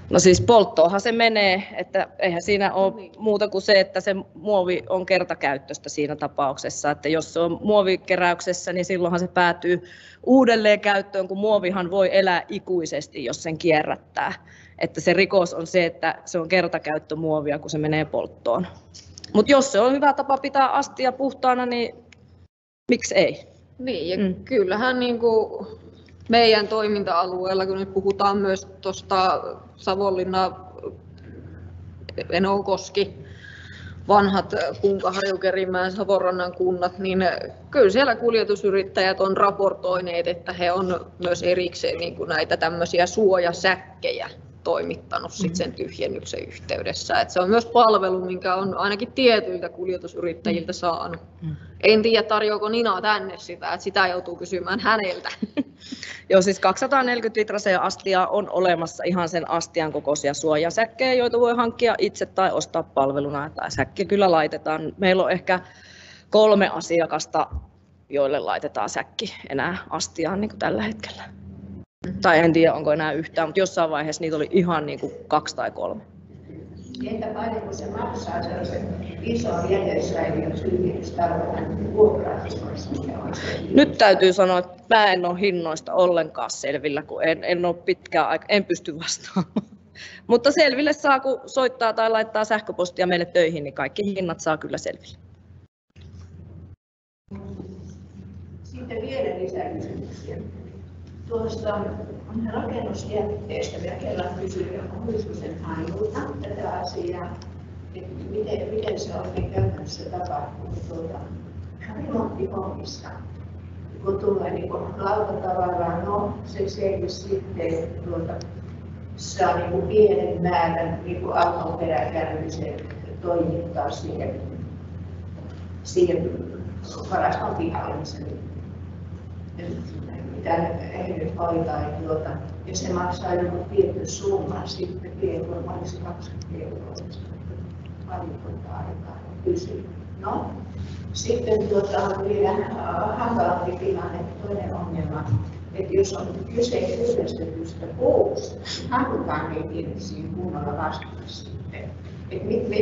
No siis polttoonhan se menee, että eihän siinä ole muuta kuin se, että se muovi on kertakäyttöistä siinä tapauksessa, että jos se on muovikeräyksessä, niin silloinhan se päätyy uudelleen käyttöön, kun muovihan voi elää ikuisesti, jos sen kierrättää. Että se rikos on se, että se on kertakäyttömuovia, kun se menee polttoon. Mutta jos se on hyvä tapa pitää astia puhtaana, niin miksi ei? Niin, ja kyllähän niin kuin meidän toiminta-alueella, kun nyt puhutaan myös tuosta Savonlinna, Enokoski, vanhat Punkaharju, Kerimäen, Savonrannan kunnat, niin kyllä siellä kuljetusyrittäjät on raportoineet, että he on myös erikseen niin kuin näitä tämmöisiä suojasäkkejä toimittanut sit sen tyhjennyksen yhteydessä. Et se on myös palvelu, minkä on ainakin tietyiltä kuljetusyrittäjiltä saanut. En tiedä, tarjoako Nina tänne sitä, että sitä joutuu kysymään häneltä. Joo, siis 240 litraseen astia on olemassa ihan sen astian kokoisia suojasäkkejä, joita voi hankkia itse tai ostaa palveluna. Tämä säkki kyllä laitetaan. Meillä on ehkä 3 asiakasta, joille laitetaan säkki enää astiaan niin kuin tällä hetkellä. Tai en tiedä, onko enää yhtään, mutta jossain vaiheessa niitä oli ihan niin kuin 2 tai 3. Entä paljonko se maksaa sellaisen ison jätesäiliön tyhjennystarkoitan vuokraamisessa? Nyt täytyy sanoa, että mä en ole hinnoista ollenkaan selvillä, kun en ole pitkään aikaa, en pysty vastaamaan. Mutta selville saa, kun soittaa tai laittaa sähköpostia meille töihin, niin kaikki hinnat saa kyllä selville. Sitten vielä lisäkysymyksiä. Tuosta rakennusjätteestä vielä kerran kysyin Huiskosen Ainulta tätä asiaa, että miten se oikein käytännössä tapahtuu remonttihommissa. Kun tulee niin lautatavaraa, no se selvisi sitten, saa niin pienen määrän niin auton peräkärryisen toimittaa siihen varaston pihalle, mitä ei nyt hoitaa, ja se maksaa joku tietty summa sitten kerran, olisi 20 €, valiokunta aikaa kysyä. No, sitten on vielä hankalampi tilanne, toinen ongelma, että jos on kyse kyllästetystä puusta, niin halutaan ei siihen kunnolla vastata sitten.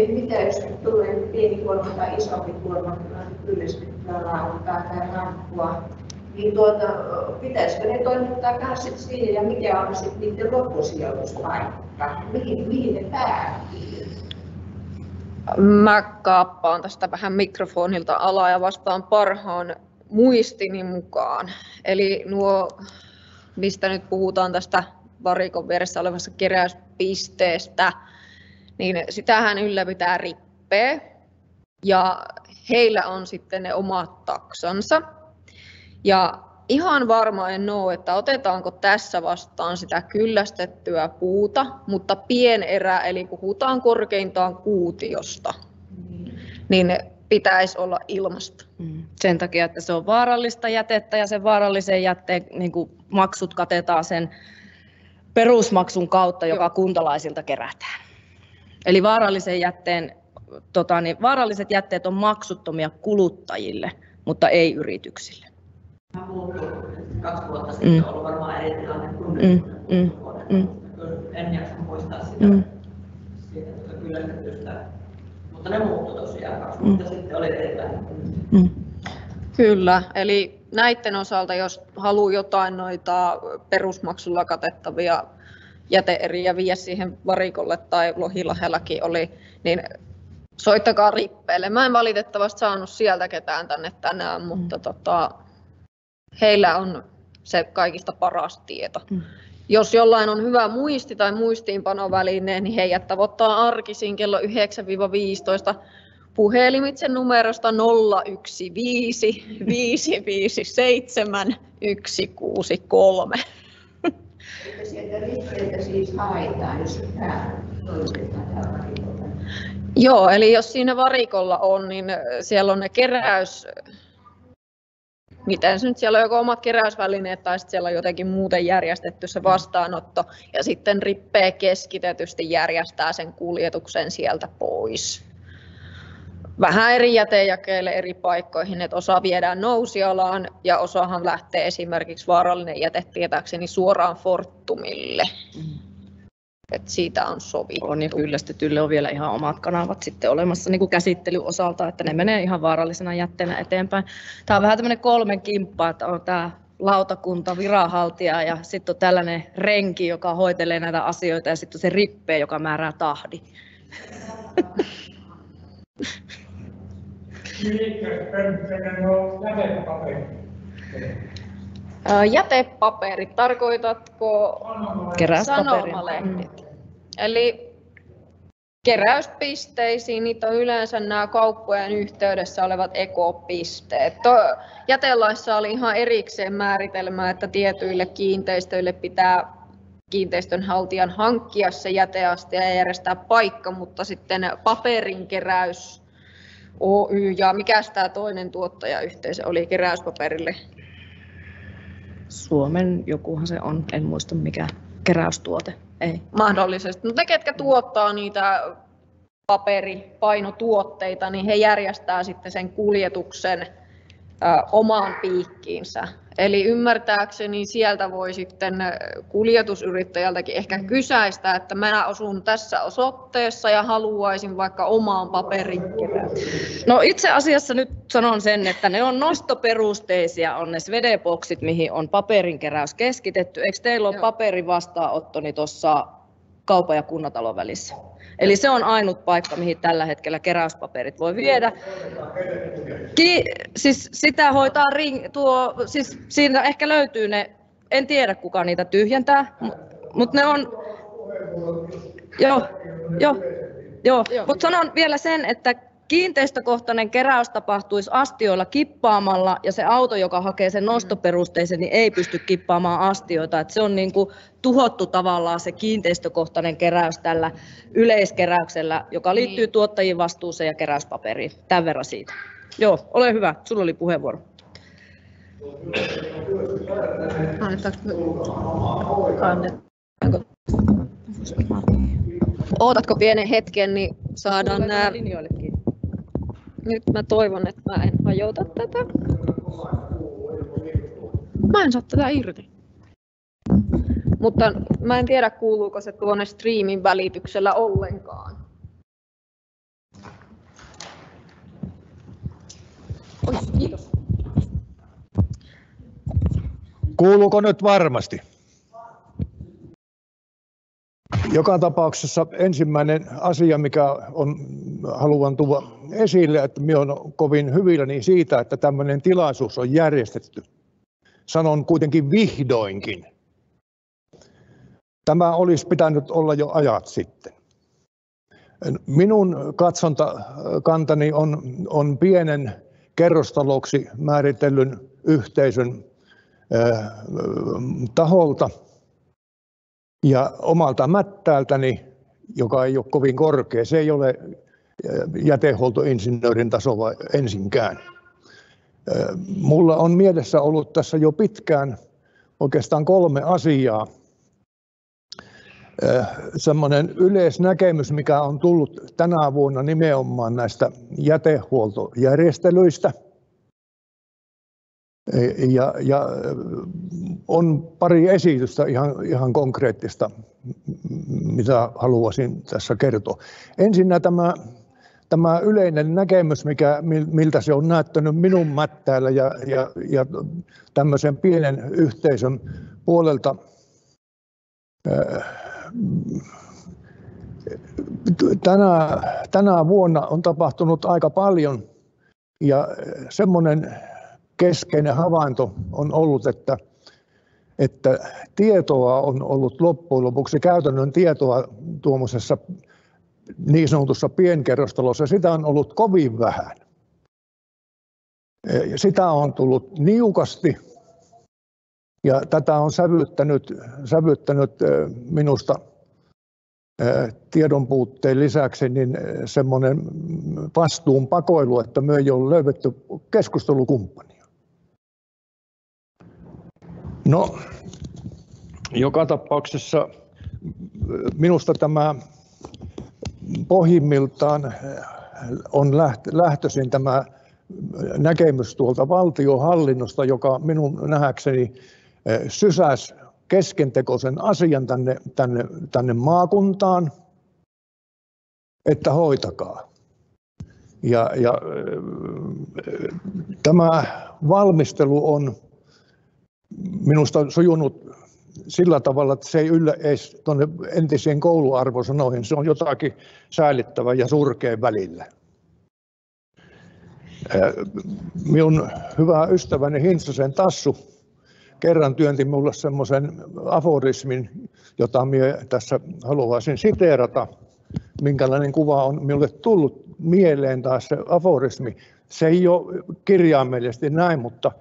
Mitä jos tulee pieni kuorma tai isompi kuorma, kyllästettyä lautaa tai ramppua, niin pitäisikö ne toimittaa kanssa siihen ja mikä on sitten niiden loppusijoituspaikka, mihin ne päätyy? Mä kaappaan tästä vähän mikrofonilta alaa ja vastaan parhaan muistini mukaan. Eli nuo, mistä nyt puhutaan tästä varikon vieressä olevassa keräyspisteestä, niin sitähän ylläpitää Rippe ja heillä on sitten ne omat taksansa. Ja ihan varma en ole, että otetaanko tässä vastaan sitä kyllästettyä puuta, mutta pienerä, eli puhutaan korkeintaan kuutiosta, niin pitäisi olla ilmasta. Sen takia, että se on vaarallista jätettä ja sen vaarallisen jätteen niin kuin maksut katetaan sen perusmaksun kautta, joka kuntalaisilta kerätään. Eli vaaralliset jätteet on maksuttomia kuluttajille, mutta ei yrityksille. Mä muuttunut 2 vuotta sitten, ollut varmaan eri tilanne kuin nyt. En jaksa muistaa sitä kyllästettyä mutta ne muuttui tosiaan, mutta sitten oli erilainen. Kyllä, eli näiden osalta, jos haluaa jotain noita perusmaksulla katettavia jäteeriä viedä siihen varikolle tai Lohilahellakin oli, niin soittakaa Rippeelle. Mä en valitettavasti saanut sieltä ketään tänne tänään, mutta heillä on se kaikista paras tieto. Jos jollain on hyvä muisti tai muistiinpanoväline, niin heidät tavoittaa arkisin kello 9-15 puhelimitse numerosta 015 557 163. Että sieltä Rippeeltä siis haetaan, jos tämä toimitetaan täällä varikolla. Joo, eli jos siinä varikolla on, niin siellä on ne miten se nyt siellä on joko omat keräysvälineet tai sitten siellä on jotenkin muuten järjestetty se vastaanotto ja sitten Rippee keskitetysti järjestää sen kuljetuksen sieltä pois. Vähän eri jätejakeille eri paikkoihin, että osa viedään Nousialaan ja osahan lähtee esimerkiksi vaarallinen jäte tietääkseni suoraan Fortumille. Et siitä on sovittu. On ja kyllästetylle on vielä ihan omat kanavat sitten olemassa niin kuin käsittelyn osalta, että ne menee ihan vaarallisena jätteenä eteenpäin. Tämä on vähän tämmöinen kolmen kimppa, että on tämä lautakunta, viranhaltija ja sitten on tällainen renki, joka hoitelee näitä asioita ja sitten on se Rippee, joka määrää tahdin. Jätepaperit, tarkoitatko sanomalehdet? Eli keräyspisteisiin, niitä on yleensä nämä kauppojen yhteydessä olevat ekopisteet. Jätelaissa oli ihan erikseen määritelmä, että tietyille kiinteistöille pitää kiinteistönhaltijan hankkia se jäteaste ja järjestää paikka, mutta sitten paperinkeräys Oy ja mikäs tämä toinen tuottajayhteisö oli keräyspaperille? Suomen jokuhan se on, en muista mikä keräystuote, ei. Mahdollisesti, mutta ne ketkä tuottaa niitä paperipainotuotteita, niin he järjestää sitten sen kuljetuksen omaan piikkiinsä. Eli ymmärtääkseni sieltä voi sitten kuljetusyrittäjältäkin ehkä kysäistä, että minä asun tässä osoitteessa ja haluaisin vaikka omaan paperin kerätä. No itse asiassa nyt sanon sen, että ne on nostoperusteisia, on ne Swede-boksit, mihin on paperinkeräys keskitetty. Eikö teillä ole paperin vastaanottoni tuossa kaupan ja kunnatalon välissä? Eli se on ainut paikka, mihin tällä hetkellä keräyspaperit voi viedä. Siis sitä hoitaa siis siinä ehkä löytyy ne, en tiedä kuka niitä tyhjentää, mutta ne on, joo. Mutta sanon vielä sen, että kiinteistökohtainen keräys tapahtuisi astioilla kippaamalla ja se auto, joka hakee sen nostoperusteisen, niin ei pysty kippaamaan astioita. Et se on niin kuin tuhottu tavallaan se kiinteistökohtainen keräys tällä yleiskeräyksellä, joka liittyy tuottajien vastuuseen ja keräyspaperiin. Tämän verran siitä. Joo, ole hyvä. Sulla oli puheenvuoro. Ootatko pienen hetken, niin saadaan nämä. Nyt mä toivon, että mä en hajota tätä. Mä en saa tätä irti. Mutta mä en tiedä, kuuluuko se tuonne striimin välityksellä ollenkaan. Oi, kiitos. Kuuluuko nyt varmasti? Joka tapauksessa ensimmäinen asia, mikä haluan tuoda esille, että minä olen kovin hyvilläni siitä, että tämmöinen tilaisuus on järjestetty. Sanon kuitenkin vihdoinkin. Tämä olisi pitänyt olla jo ajat sitten. Minun katsontakantani on pienen kerrostaloksi määritellyn yhteisön taholta. Ja omalta mättäältäni, joka ei ole kovin korkea, se ei ole jätehuoltoinsinöörin tasoa ensinkään. Mulla on mielessä ollut tässä jo pitkään oikeastaan 3 asiaa. Semmoinen yleisnäkemys, mikä on tullut tänä vuonna nimenomaan näistä jätehuoltojärjestelyistä. Ja on pari esitystä ihan konkreettista, mitä haluaisin tässä kertoa. Ensinnä tämä tämä yleinen näkemys, miltä se on näyttänyt minun mättäällä ja tämmöisen pienen yhteisön puolelta, tänä vuonna on tapahtunut aika paljon ja semmoinen keskeinen havainto on ollut, että tietoa on ollut loppujen lopuksi, käytännön tietoa tuommoisessa niin sanotussa pienkerrostalossa, sitä on ollut kovin vähän. Sitä on tullut niukasti ja tätä on sävyttänyt minusta tiedon puutteen lisäksi niin semmoinen vastuun pakoilu, että me ei ole löydetty keskustelukumppania. No, joka tapauksessa minusta tämä pohjimmiltaan on lähtöisin tämä näkemys tuolta valtionhallinnosta, joka minun nähdäkseni sysäsi keskentekoisen asian tänne maakuntaan, että hoitakaa. Ja tämä valmistelu on minusta sujunut sillä tavalla, että se ei yllä edes tuonne entisiin kouluarvosanoihin. Se on jotakin säälittävää ja surkean välillä. Minun hyvä ystäväni Hintsasen Tassu kerran työnti minulle semmoisen aforismin, jota minä tässä haluaisin siteerata. Minkälainen kuva on minulle tullut mieleen taas se aforismi. Se ei ole kirjaimellisesti näin, mutta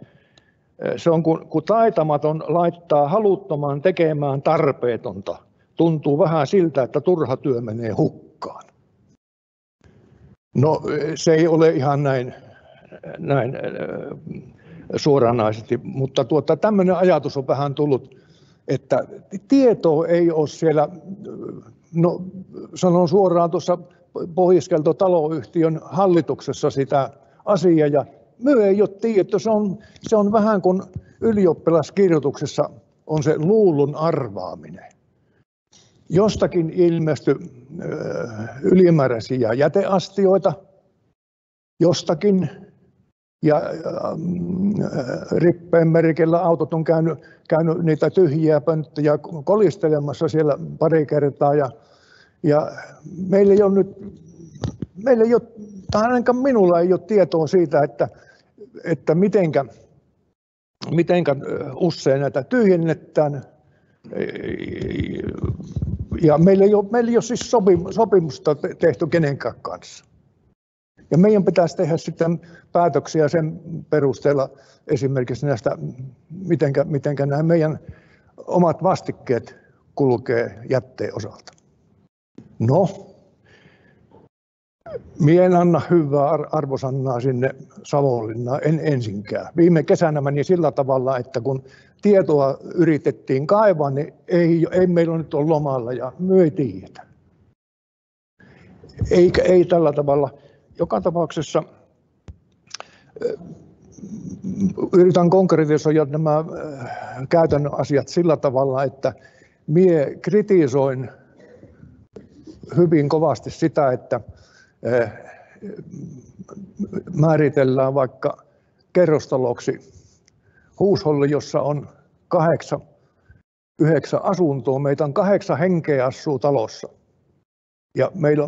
se on kun taitamaton laittaa haluttoman tekemään tarpeetonta. Tuntuu vähän siltä, että turha työ menee hukkaan. No se ei ole ihan näin suoranaisesti, mutta tämmöinen ajatus on vähän tullut, että tietoa ei ole siellä, no sanon suoraan tuossa Pohjois-Kelto-taloyhtiön hallituksessa sitä asiaa ja me ei ole tiedetty, se on vähän kuin ylioppilaskirjoituksessa on se luullun arvaaminen. Jostakin ilmestyi ylimääräisiä jäteastioita, jostakin ja rippeen merkillä autot on käynyt niitä tyhjiä pönttöjä kolistelemassa siellä pari kertaa ja meillä ei ole, tai ainakaan minulla ei ole tietoa siitä, että mitenkä usein näitä tyhjennetään. Ja meillä ei ole siis sopimusta tehty kenenkään kanssa. Ja meidän pitäisi tehdä sitten päätöksiä sen perusteella esimerkiksi näistä, mitenkä nämä meidän omat vastikkeet kulkee jätteen osalta. No, minä en anna hyvää arvosanaa sinne Savonlinnaan, en ensinkään. Viime kesänä meni sillä tavalla, että kun tietoa yritettiin kaivaa, niin ei meillä nyt ole lomalla ja me ei tiedetä. Ei tällä tavalla. Joka tapauksessa yritän konkretisoida nämä käytännön asiat sillä tavalla, että minä kritisoin hyvin kovasti sitä, että määritellään vaikka kerrostaloksi huusholli, jossa on 8-9 asuntoa. Meitä on 8 henkeä asuu talossa. Ja meillä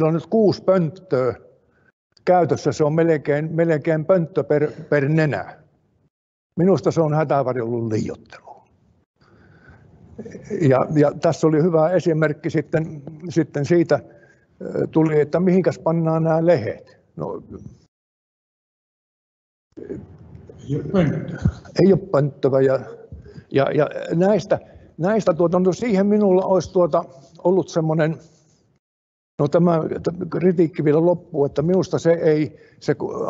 on nyt 6 pönttöä käytössä, se on melkein pönttö per nenä. Minusta se on hätävarjelun liioittelua. Ja tässä oli hyvä esimerkki sitten siitä, tuli, että mihinkäs pannaan nämä lehdet. No, ei ole pönttöä. Ja näistä no siihen minulla olisi ollut semmoinen, no tämä kritiikki vielä loppuu, että minusta se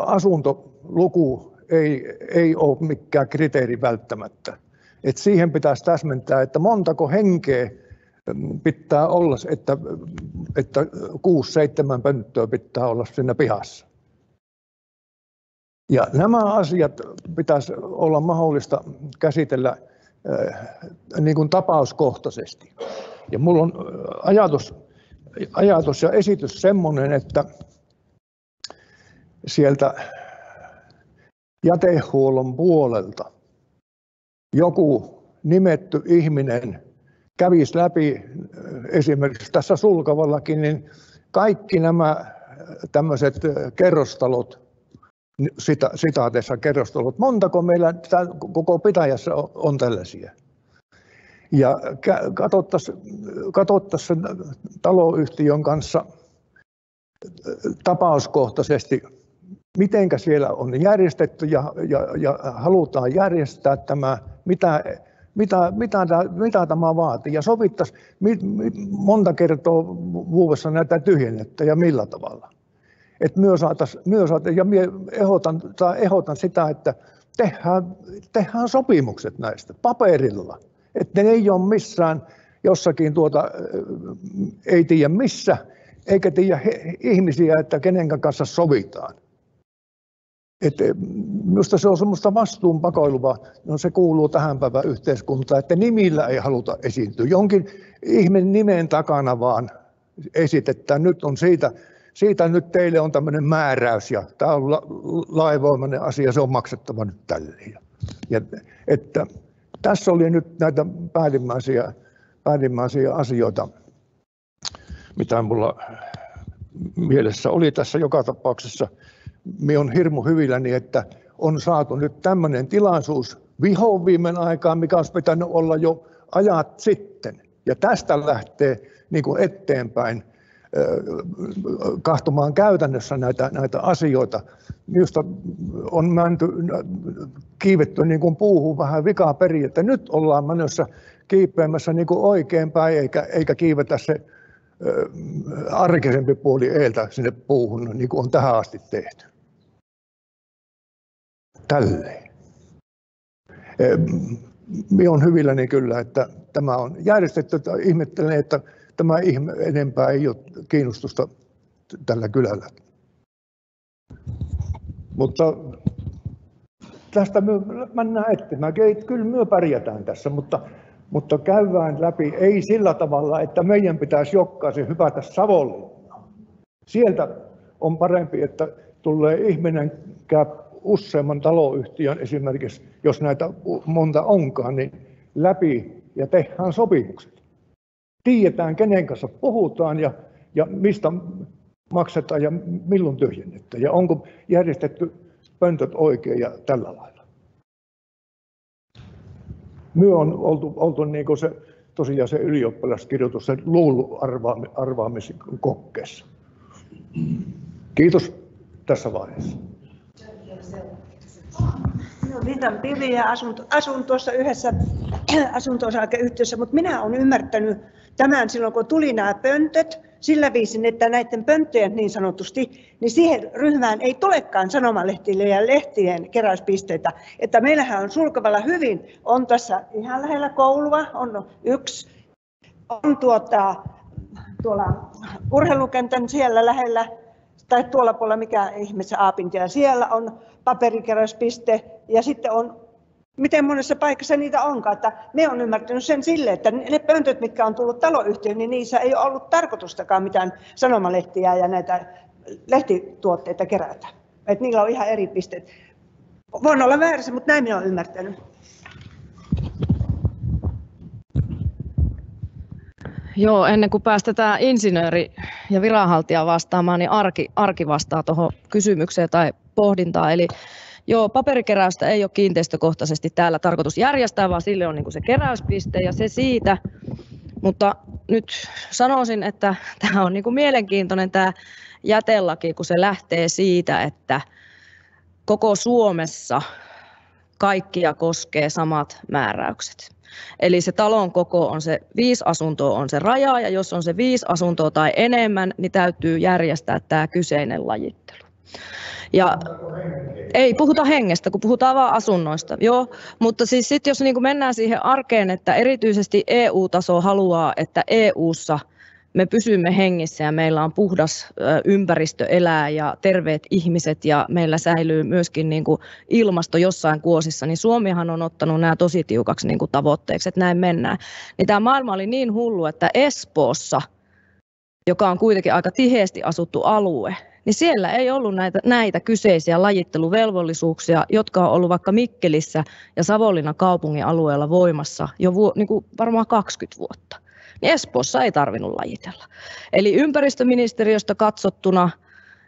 asuntoluku ei ole mikään kriteeri välttämättä. Et siihen pitäisi täsmentää, että montako henkeä pitää olla, että 6-7 pönttöä pitää olla siinä pihassa. Ja nämä asiat pitäisi olla mahdollista käsitellä niin kuin tapauskohtaisesti. Ja minulla on ajatus ajatus ja esitys semmoinen, että sieltä jätehuollon puolelta joku nimetty ihminen kävisi läpi esimerkiksi tässä Sulkavallakin, niin kaikki nämä tämmöiset kerrostalot, sitaateissa kerrostalot, montako meillä koko pitäjässä on tällaisia. Ja katsottaisiin taloyhtiön kanssa tapauskohtaisesti, mitenkä siellä on järjestetty ja halutaan järjestää tämä, mitä tämä vaatii. Ja sovittaisiin monta kertaa vuodessa näitä tyhjennettä ja millä tavalla. Että ja ehdotan sitä, että tehdään sopimukset näistä paperilla. Että ne ei ole missään jossakin ei tiedä missä, eikä tiedä ihmisiä, että kenen kanssa sovitaan. Minusta se on semmoista vastuunpakoilua, no se kuuluu tähän päivän yhteiskuntaan, että nimillä ei haluta esiintyä. Jonkin ihmisen nimen takana vaan esitetään, nyt on siitä nyt teille on tämmöinen määräys ja tämä on lainvoimainen asia, se on maksettava nyt tälleen. Että tässä oli nyt näitä päällimmäisiä asioita, mitä minulla mielessä oli tässä joka tapauksessa. Minä olen hirmu hyvilläni, että on saatu nyt tämmöinen tilaisuus vihoin viimein aikaan, mikä olisi pitänyt olla jo ajat sitten. Ja tästä lähtee niin kuin eteenpäin kahtomaan käytännössä näitä asioita. Minusta on kiivetty niin kuin puuhun vähän vikaa perin, että nyt ollaan menossa kiipeämässä niin kuin oikeinpäin, eikä kiivetä se arkaisempi puoli eeltä sinne puuhun, niin kuin on tähän asti tehty. Tälleen. Minä olen hyvilläni kyllä, että tämä on järjestetty. Ihmettelen, että tämä enempää ei ole kiinnostusta tällä kylällä. Mutta tästä mennään eteenpäin. Kyllä me pärjätään tässä, mutta käydään läpi ei sillä tavalla, että meidän pitäisi jokaisen hypätä Savonlinnaan. Sieltä on parempi, että tulee ihminen käy useamman taloyhtiön esimerkiksi, jos näitä monta onkaan, niin läpi ja tehdään sopimukset. Tiedetään, kenen kanssa puhutaan ja mistä maksetaan ja milloin tyhjennetään ja onko järjestetty pöntöt oikein ja tällä lailla. Me on oltu niin kuin tosiaan se ylioppilaskirjoitus, se luulu arvaamiskokkeessa. Kiitos tässä vaiheessa. Viitan Pirri ja asun tuossa yhdessä asunto-osakeyhtiössä, mutta minä olen ymmärtänyt tämän silloin, kun tuli nämä pöntöt, sillä viisin, että näiden pönttöjen niin sanotusti, niin siihen ryhmään ei tulekaan sanomalehtille ja lehtien keräyspisteitä. Että meillähän on Sulkavalla hyvin, on tässä ihan lähellä koulua, on yksi, on tuolla urheilukentän siellä lähellä, tai tuolla puolella mikä ihmeessä Aapintia, siellä on paperikeräyspiste ja sitten on, miten monessa paikassa niitä onkaan, että me on ymmärtänyt sen sille, että ne pöntöt, mitkä on tullut taloyhtiöön, niin niissä ei ole ollut tarkoitustakaan mitään sanomalehtiä ja näitä lehtituotteita kerätä. Että niillä on ihan eri pisteet. Voin olla väärässä, mutta näin minä olen ymmärtänyt. Joo, ennen kuin päästetään insinööri ja viranhaltija vastaamaan, niin Arki vastaa tuohon kysymykseen tai pohdintaan. Eli joo, paperikeräystä ei ole kiinteistökohtaisesti täällä tarkoitus järjestää, vaan sille on niin kuin se keräyspiste ja se siitä. Mutta nyt sanoisin, että tämä on niin kuin mielenkiintoinen tämä jätelaki, kun se lähtee siitä, että koko Suomessa kaikkia koskee samat määräykset. Eli se talon koko on se 5 asuntoa on se raja, ja jos on se 5 asuntoa tai enemmän, niin täytyy järjestää tämä kyseinen lajittelu. Ja ei puhuta hengestä, kun puhutaan vain asunnoista. Joo, mutta siis sitten jos niin mennään siihen arkeen, että erityisesti EU-taso haluaa, että EU:ssa me pysymme hengissä ja meillä on puhdas ympäristö elää ja terveet ihmiset ja meillä säilyy myöskin niin kuin ilmasto jossain kuosissa, niin Suomihan on ottanut nämä tosi tiukaksi niin kuin tavoitteeksi, että näin mennään. Niin tämä maailma oli niin hullu, että Espoossa joka on kuitenkin aika tiheästi asuttu alue, niin siellä ei ollut näitä kyseisiä lajitteluvelvollisuuksia, jotka on ollut vaikka Mikkelissä ja Savonlinnan kaupungin alueella voimassa jo niin kuin varmaan 20 vuotta. Niin Espoossa ei tarvinnut lajitella. Eli ympäristöministeriöstä katsottuna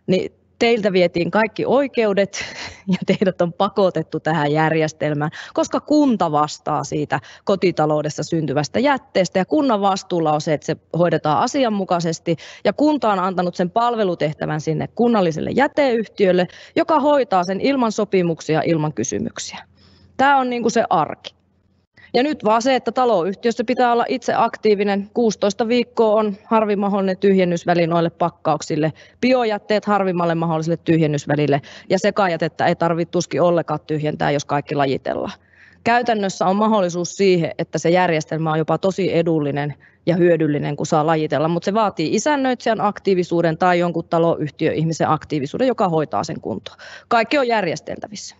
niin teiltä vietiin kaikki oikeudet ja teidät on pakotettu tähän järjestelmään, koska kunta vastaa siitä kotitaloudessa syntyvästä jätteestä ja kunnan vastuulla on se, että se hoidetaan asianmukaisesti ja kunta on antanut sen palvelutehtävän sinne kunnalliselle jäteyhtiölle, joka hoitaa sen ilman sopimuksia, ilman kysymyksiä. Tämä on niin kuin se arki. Ja nyt vaan se, että taloyhtiössä pitää olla itse aktiivinen. 16 viikkoa on harvin mahdollinen tyhjennysväli noille pakkauksille. Biojätteet harvimmalle mahdolliselle tyhjennysvälille. Ja sekajätettä ei tarvitse tuskin ollenkaan tyhjentää, jos kaikki lajitellaan. Käytännössä on mahdollisuus siihen, että se järjestelmä on jopa tosi edullinen ja hyödyllinen, kun saa lajitella. Mutta se vaatii isännöitsijän aktiivisuuden tai jonkun taloyhtiöihmisen aktiivisuuden, joka hoitaa sen kuntoon. Kaikki on järjesteltävissä.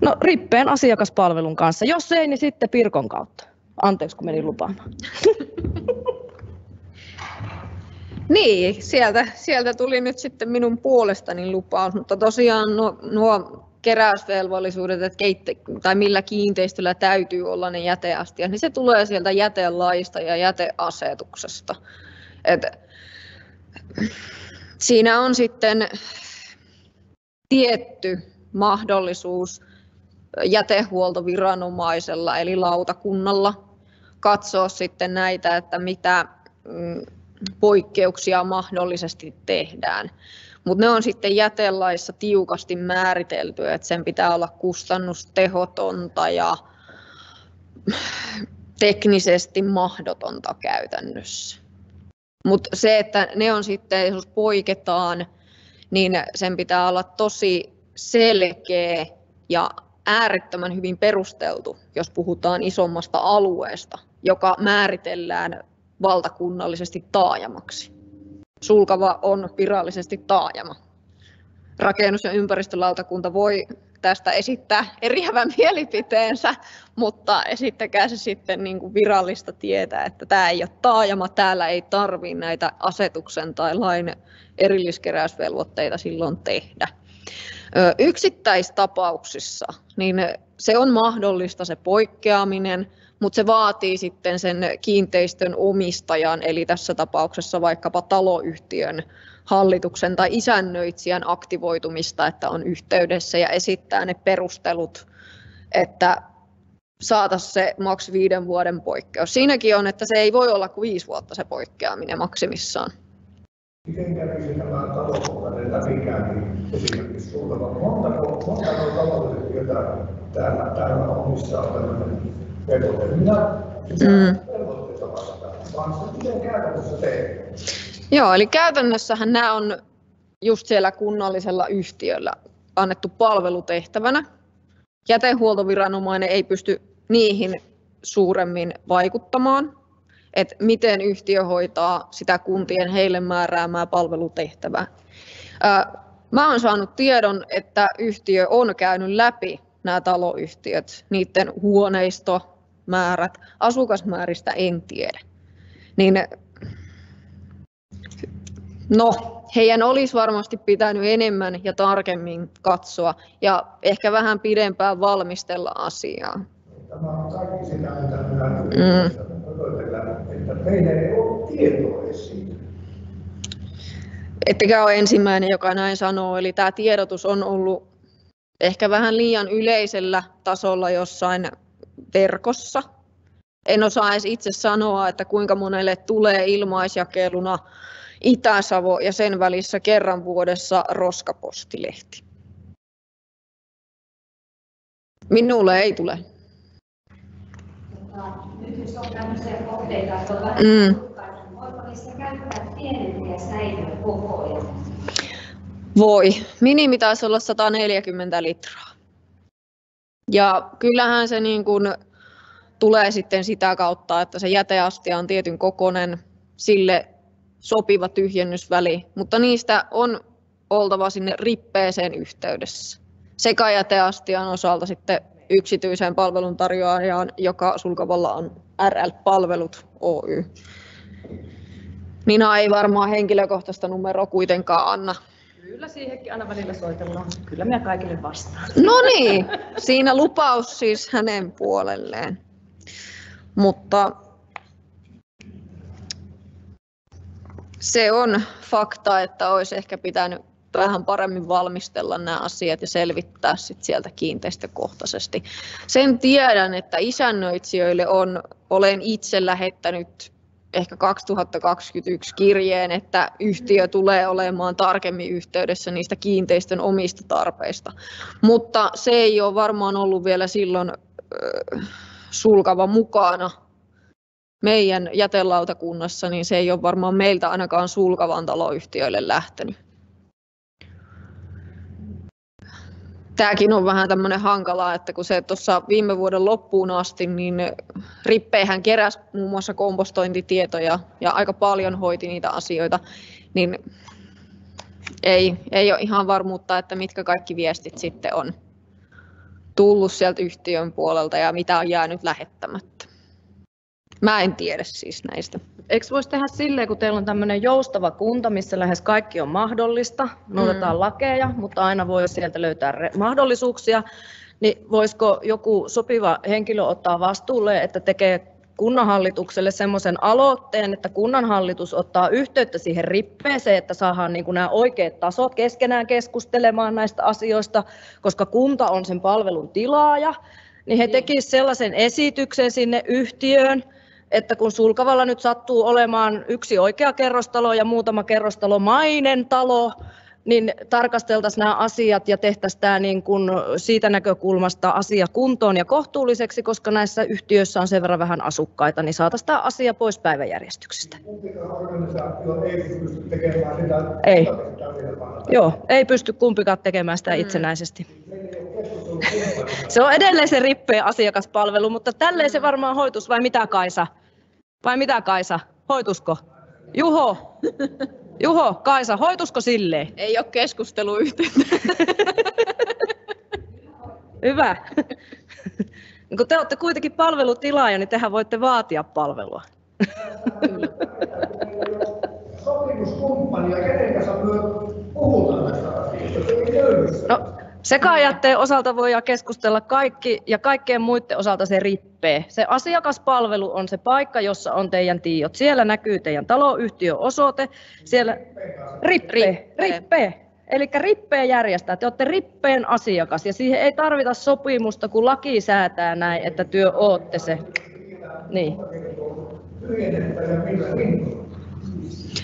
No Rippeen asiakaspalvelun kanssa. Jos ei, niin sitten Pirkon kautta. Anteeksi, kun menin lupaamaan. Niin, sieltä tuli nyt sitten minun puolestani lupaus, mutta tosiaan nuo keräysvelvollisuudet, että tai millä kiinteistöllä täytyy olla ne jäteastiat, niin se tulee sieltä jätelaista ja jäteasetuksesta. Siinä on sitten tietty mahdollisuus jätehuoltoviranomaisella eli lautakunnalla katsoa sitten näitä, että mitä poikkeuksia mahdollisesti tehdään. Mutta ne on sitten jätelaissa tiukasti määritelty, että sen pitää olla kustannustehotonta ja teknisesti mahdotonta käytännössä. Mutta se, että ne on sitten, jos poiketaan, niin sen pitää olla tosi selkeä ja äärettömän hyvin perusteltu, jos puhutaan isommasta alueesta, joka määritellään valtakunnallisesti taajamaksi. Sulkava on virallisesti taajama. Rakennus- ja ympäristölautakunta voi tästä esittää eriävän mielipiteensä, mutta esittäkää se sitten niin kuin virallista tietä, että tämä ei ole taajama, täällä ei tarvitse näitä asetuksen tai lain erilliskeräysvelvoitteita silloin tehdä. Yksittäistapauksissa niin se on mahdollista se poikkeaminen, mutta se vaatii sitten sen kiinteistön omistajan, eli tässä tapauksessa vaikkapa taloyhtiön hallituksen tai isännöitsijän aktivoitumista, että on yhteydessä ja esittää ne perustelut, että saataisiin se maks 5 vuoden poikkeus. Siinäkin on, että se ei voi olla kuin 5 vuotta se poikkeaminen maksimissaan. Miten kävisi tämä talokohtainen läpikäynti esimerkiksi sulkava? Montako taloyhtiötä täällä omistaa tämmöinen velvoite? Minä velvoitteita vastaan, vaan se miten käytännössä tehdään? Joo, eli käytännössähän nämä on just siellä kunnallisella yhtiöllä annettu palvelutehtävänä. Jätehuoltoviranomainen ei pysty niihin suuremmin vaikuttamaan, että miten yhtiö hoitaa sitä kuntien heille määräämää palvelutehtävää. Mä oon saanut tiedon, että yhtiö on käynyt läpi nämä taloyhtiöt, niiden huoneistomäärät, asukasmääristä en tiedä. Niin, heidän olisi varmasti pitänyt enemmän ja tarkemmin katsoa ja ehkä vähän pidempään valmistella asiaa. Tämä on kaikki sitä, mitä minä että meillä ei ole tietoa edes siitä. Ettekä ole ensimmäinen, joka näin sanoo, eli tämä tiedotus on ollut ehkä vähän liian yleisellä tasolla jossain verkossa. En osaa edes itse sanoa, että kuinka monelle tulee ilmaisjakeluna Itä-Savo ja sen välissä kerran vuodessa roskapostilehti. Minulle ei tule. Nyt jos on tämmöisiä kohteita, että on vähän voiko niistä käyttää pienempiä säilökokoja? Voi. Minimi taisi olla 140 litraa. Ja kyllähän se niin kuin tulee sitten sitä kautta, että se jäteastia on tietyn kokoinen, sille sopiva tyhjennysväli, mutta niistä on oltava sinne rippeeseen yhteydessä. Sekajäteastian osalta sitten yksityiseen palveluntarjoajaan, joka Sulkavalla on RL Palvelut Oy. Nina ei varmaan henkilökohtaista numeroa kuitenkaan anna. Kyllä siihenkin aina välillä soitellaan. Kyllä minä kaikille vastaan. No niin, siinä lupaus siis hänen puolelleen. Mutta se on fakta, että olisi ehkä pitänyt vähän paremmin valmistella nämä asiat ja selvittää sit sieltä kiinteistökohtaisesti. Sen tiedän, että isännöitsijöille olen itse lähettänyt ehkä 2021 kirjeen, että yhtiö tulee olemaan tarkemmin yhteydessä niistä kiinteistön omista tarpeista. Mutta se ei ole varmaan ollut vielä silloin Sulkava mukana meidän jätelautakunnassa, niin se ei ole varmaan meiltä ainakaan Sulkavan taloyhtiöille lähtenyt. Tämäkin on vähän tämmöinen hankalaa, että kun se tuossa viime vuoden loppuun asti, niin Rippeihän keräsi muun muassa kompostointitietoja ja aika paljon hoiti niitä asioita, niin ei ole ihan varmuutta, että mitkä kaikki viestit sitten on tullut sieltä yhtiön puolelta ja mitä on jäänyt lähettämättä. Mä en tiedä siis näistä. Eikö voisi tehdä silleen, kun teillä on tämmöinen joustava kunta, missä lähes kaikki on mahdollista, noudataan lakeja, mutta aina voi sieltä löytää mahdollisuuksia, niin voisiko joku sopiva henkilö ottaa vastuulle, että tekee kunnanhallitukselle semmoisen aloitteen, että kunnanhallitus ottaa yhteyttä siihen Rippeeseen, että saadaan niin kuin nämä oikeat tasot keskenään keskustelemaan näistä asioista, koska kunta on sen palvelun tilaaja, niin he tekisivät sellaisen esityksen sinne yhtiöön, että kun Sulkavalla nyt sattuu olemaan yksi oikea kerrostalo ja muutama kerrostalomainen talo, niin tarkasteltaisiin nämä asiat ja tehtäisiin tämä niin kuin siitä näkökulmasta asia kuntoon ja kohtuulliseksi, koska näissä yhtiöissä on sen verran vähän asukkaita, niin saataisiin tämä asia pois päiväjärjestyksestä. Organisaatio ei pysty tekemään sitä. Ei. Joo, ei pysty kumpikaan tekemään sitä itsenäisesti. Se on edelleen se Rippeen asiakaspalvelu, mutta tälleen se varmaan hoitus, vai mitä Kaisa? Vai mitä Kaisa? Hoitusko? Juho, Kaisa, hoitusko silleen? Ei ole keskusteluyhteyttä. Hyvä. Kun te olette kuitenkin palvelutilaaja, niin tehän voitte vaatia palvelua. Sopimuskumppania, kenen kanssa me puhutaan näistä asioista? No, sekajätteen osalta voidaan keskustella kaikki ja kaikkien muiden osalta se Rippee. Se asiakaspalvelu on se paikka, jossa on teidän tiiot. Siellä näkyy teidän taloyhtiön osoite. Siellä Rippee. Eli Rippee järjestää. Te olette Rippeen asiakas ja siihen ei tarvita sopimusta, kun laki säätää näin, että työ ootte se. Niin.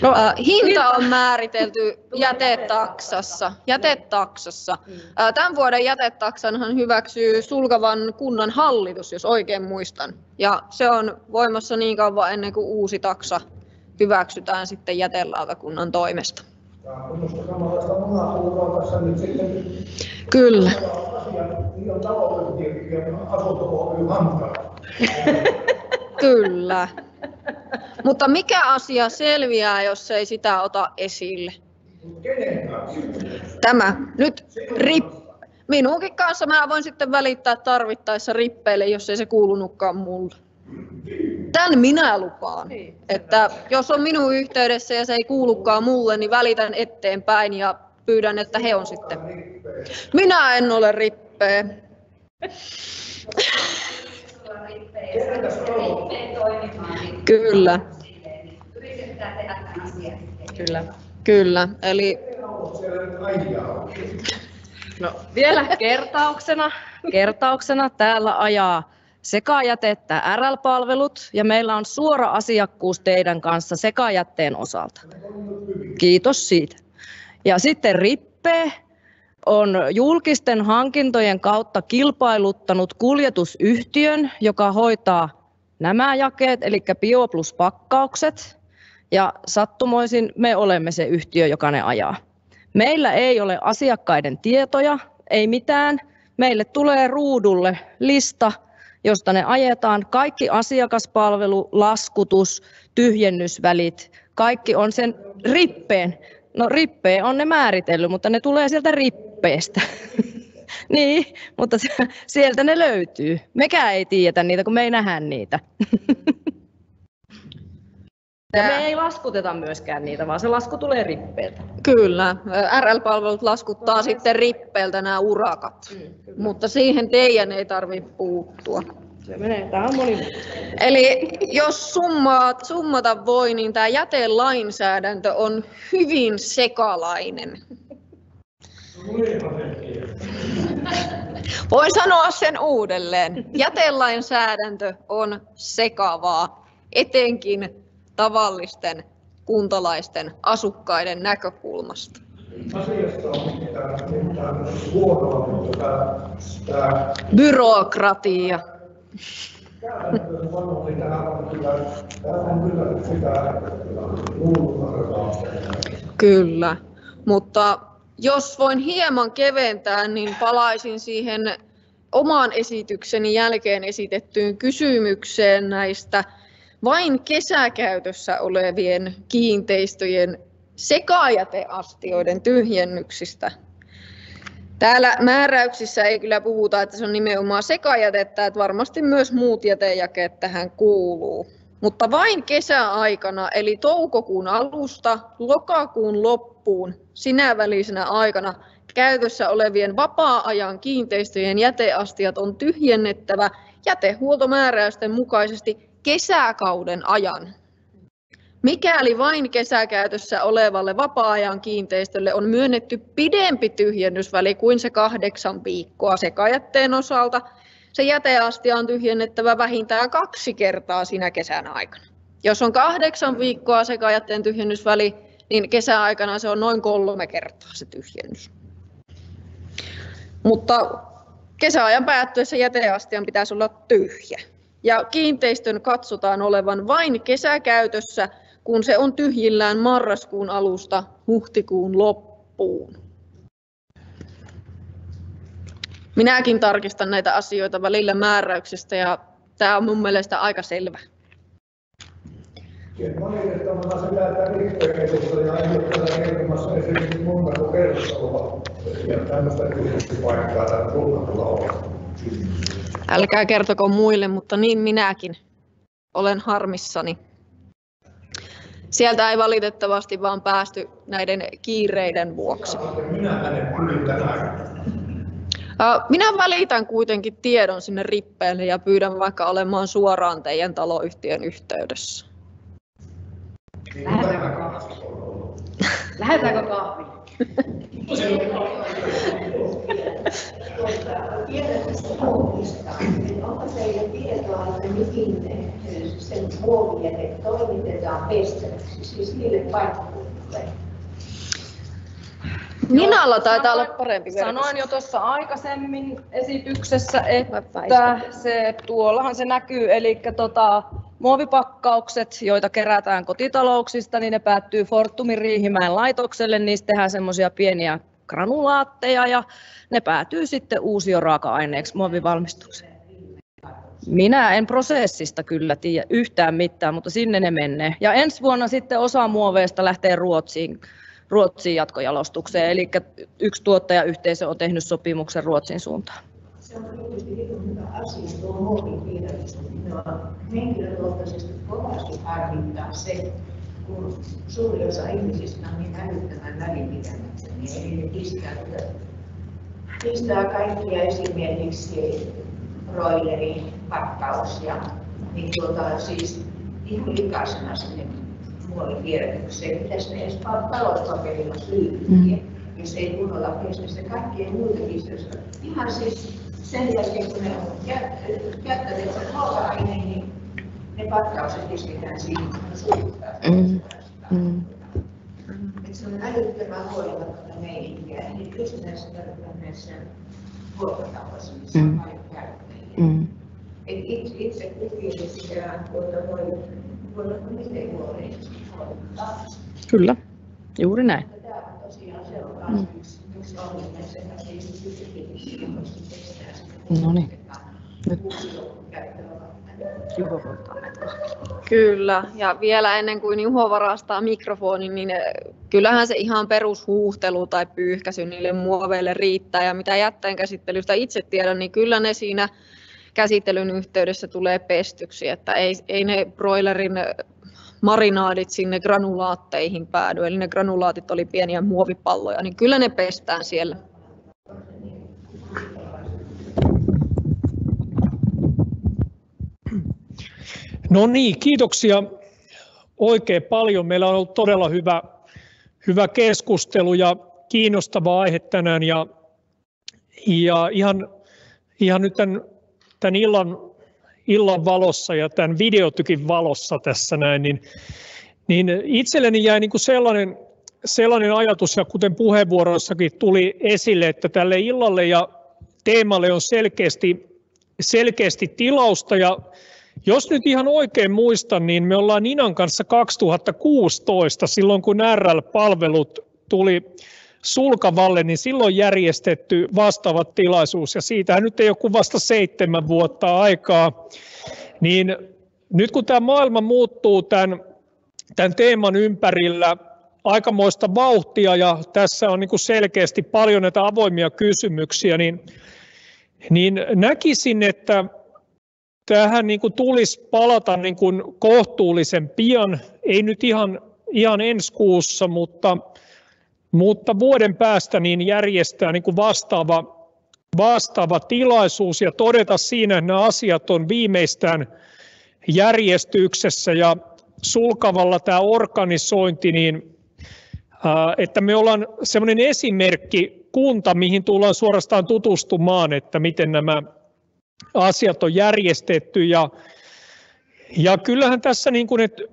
No, hinta on määritelty jätetaksassa. Tämän vuoden jätetaksanhan hyväksyy Sulkavan kunnan hallitus, jos oikein muistan. Ja se on voimassa niin kauan ennen kuin uusi taksa hyväksytään sitten jätelautakunnan toimesta. Kyllä. Kyllä. Mutta mikä asia selviää, jos ei sitä ota esille? Tämä. Nyt minunkin kanssa mä voin sitten välittää tarvittaessa Rippeille, jos ei se kuulunutkaan mulle. Tän minä lupaan, että jos on minun yhteydessä ja se ei kuulukaan mulle, niin välitän eteenpäin ja pyydän, että he on sitten. Minä en ole Rippee. Kyllä. Kyllä. Eli no, vielä kertauksena täällä ajaa sekajätettä RL-palvelut ja meillä on suora asiakkuus teidän kanssa sekajätteen osalta. Kiitos siitä. Ja sitten Rippe on julkisten hankintojen kautta kilpailuttanut kuljetusyhtiön, joka hoitaa nämä jakeet, eli Bio Plus pakkaukset. Ja sattumoisin me olemme se yhtiö, joka ne ajaa. Meillä ei ole asiakkaiden tietoja, ei mitään. Meille tulee ruudulle lista, josta ne ajetaan. Kaikki asiakaspalvelu, laskutus, tyhjennysvälit, kaikki on sen Rippeen. No Rippeen on ne määritellyt, mutta ne tulee sieltä Rippeestä. Niin, mutta sieltä ne löytyy. Mekään ei tiedetä niitä, kun me ei nähdä niitä. Ja me ei laskuteta myöskään niitä, vaan se lasku tulee rippeeltä. Kyllä, RL-palvelut laskuttaa sitten rippeeltä nämä urakat, mutta siihen teidän ei tarvitse puuttua. Se menee, tämä on monimutkaista. Eli jos summata voi, niin tämä jätelainsäädäntö on hyvin sekalainen. Voin sanoa sen uudelleen. Jätelainsäädäntö on sekavaa, etenkin tavallisten kuntalaisten asukkaiden näkökulmasta. Asiasta on mitään huonoa, mutta tämä byrokratia. käytännössä sanoo, niin tämä on kyllä sitä luulua. Kyllä, mutta jos voin hieman keventää, niin palaisin siihen oman esitykseni jälkeen esitettyyn kysymykseen näistä vain kesäkäytössä olevien kiinteistöjen sekajäteastioiden tyhjennyksistä. Täällä määräyksissä ei kyllä puhuta, että se on nimenomaan sekajätettä, että varmasti myös muut jätejakeet tähän kuuluu. Mutta vain kesäaikana, eli toukokuun alusta lokakuun loppuun, sinä välisenä aikana käytössä olevien vapaa-ajan kiinteistöjen jäteastiat on tyhjennettävä jätehuoltomääräysten mukaisesti kesäkauden ajan. Mikäli vain kesäkäytössä olevalle vapaa-ajan kiinteistölle on myönnetty pidempi tyhjennysväli kuin se 8 viikkoa sekajätteen osalta, se jäteastia on tyhjennettävä vähintään 2 kertaa siinä kesän aikana. Jos on 8 viikkoa sekajätteen tyhjennysväli, niin kesäaikana se on noin 3 kertaa se tyhjennys. Mutta kesäajan päättyessä jäteastian pitäisi olla tyhjä. Ja kiinteistön katsotaan olevan vain kesäkäytössä, kun se on tyhjillään marraskuun alusta huhtikuun loppuun. Minäkin tarkistan näitä asioita välillä määräyksestä ja tämä on mun mielestä aika selvä. Valitettavana sitä, että rippeekesussa ja ei ole täällä kertomassa esimerkiksi montako kerrostaloa ja tämmöistä tyhjennyspaikkaa täällä ruuhkalla on. Älkää kertoko muille, mutta niin minäkin olen harmissani. Sieltä ei valitettavasti vaan päästy näiden kiireiden vuoksi. Minä välitän kuitenkin tiedon sinne rippeelle ja pyydän vaikka olemaan suoraan teidän taloyhtiön yhteydessä. Lähdetäänkö kahville? Onko teillä tietoa, että mihin sen muovijäte toimitetaan pestäväksi, siis niille paikkakunnille? Minalla taitaa olla parempi verkosto. Sanoin jo tuossa aikaisemmin esityksessä, että tuollahan se näkyy, eli muovipakkaukset, joita kerätään kotitalouksista, niin ne päättyy Fortumin Riihimäen laitokselle, niistä tehdään semmoisia pieniä granulaatteja ja ne päätyy sitten uusioraaka-aineeksi muovivalmistukseen. Minä en prosessista kyllä tiedä yhtään mitään, mutta sinne ne menee. Ja ensi vuonna sitten osa muoveista lähtee Ruotsiin jatkojalostukseen, eli yksi tuottajayhteisö on tehnyt sopimuksen Ruotsin suuntaan. Se on tietysti hyvä asia, tuo muovikirjallisuus. Minua henkilökohtaisesti kovasti harmittaa se, kun suuri osa ihmisistä on niin älyttömän välinpitämättömiä, eli ne pistää kaikkia esimerkiksi broileripakkaus ja niin siis ihan likaisena sinne muovikierrätykseen. Pitäisi ne edes talouspaperilla syyttiä, jos ei kunnolla pestä se kaikkien muitakin. Ihan siis sen jälkeen, kun ne on käyttäneet sen ruoka-aineen, niin ne pakkaukset pistetään siihen suuntaan. Se on älyttömän huolimatta meininkiä. Eli just näissä ruokataloissa, missä on paljon käyttäjiä. Itse kukin sitä voi miten huolellisesti hoitaa. Kyllä, juuri näin. Tämä on tosiaan se on yksi ongelma, sen takia no niin. Kyllä, ja vielä ennen kuin Juho varastaa mikrofonin, niin kyllähän se ihan perushuuhtelu tai pyyhkäisy niille muoveille riittää. Ja mitä jätteen käsittelystä itse tiedän, niin kyllä ne siinä käsittelyn yhteydessä tulee pestyksi, että ei ne broilerin marinaadit sinne granulaatteihin päädy, eli ne granulaatit oli pieniä muovipalloja, niin kyllä ne pestään siellä. No niin, kiitoksia oikein paljon. Meillä on ollut todella hyvä keskustelu ja kiinnostava aihe tänään ja ihan nyt tämän illan valossa ja tämän videotykin valossa tässä näin, niin itselleni jäi niin kuin sellainen ajatus, ja kuten puheenvuoroissakin tuli esille, että tälle illalle ja teemalle on selkeästi tilausta, ja jos nyt ihan oikein muistan, niin me ollaan Ninan kanssa 2016, silloin kun RL-palvelut tuli Sulkavalle, niin silloin järjestetty vastaava tilaisuus, ja siitähän nyt ei ole kuin vasta 7 vuotta aikaa, niin nyt kun tämä maailma muuttuu tämän teeman ympärillä aikamoista vauhtia, ja tässä on niin kuin selkeästi paljon näitä avoimia kysymyksiä, niin näkisin, että tähän niin kuin tulisi palata niin kuin kohtuullisen pian, ei nyt ihan ensi kuussa, mutta vuoden päästä niin järjestää niin kuin vastaava tilaisuus ja todeta siinä, että nämä asiat on viimeistään järjestyksessä ja Sulkavalla tämä organisointi, niin että me ollaan semmoinen esimerkkikunta, mihin tullaan suorastaan tutustumaan, että miten nämä asiat on järjestetty ja kyllähän tässä niin kuin, että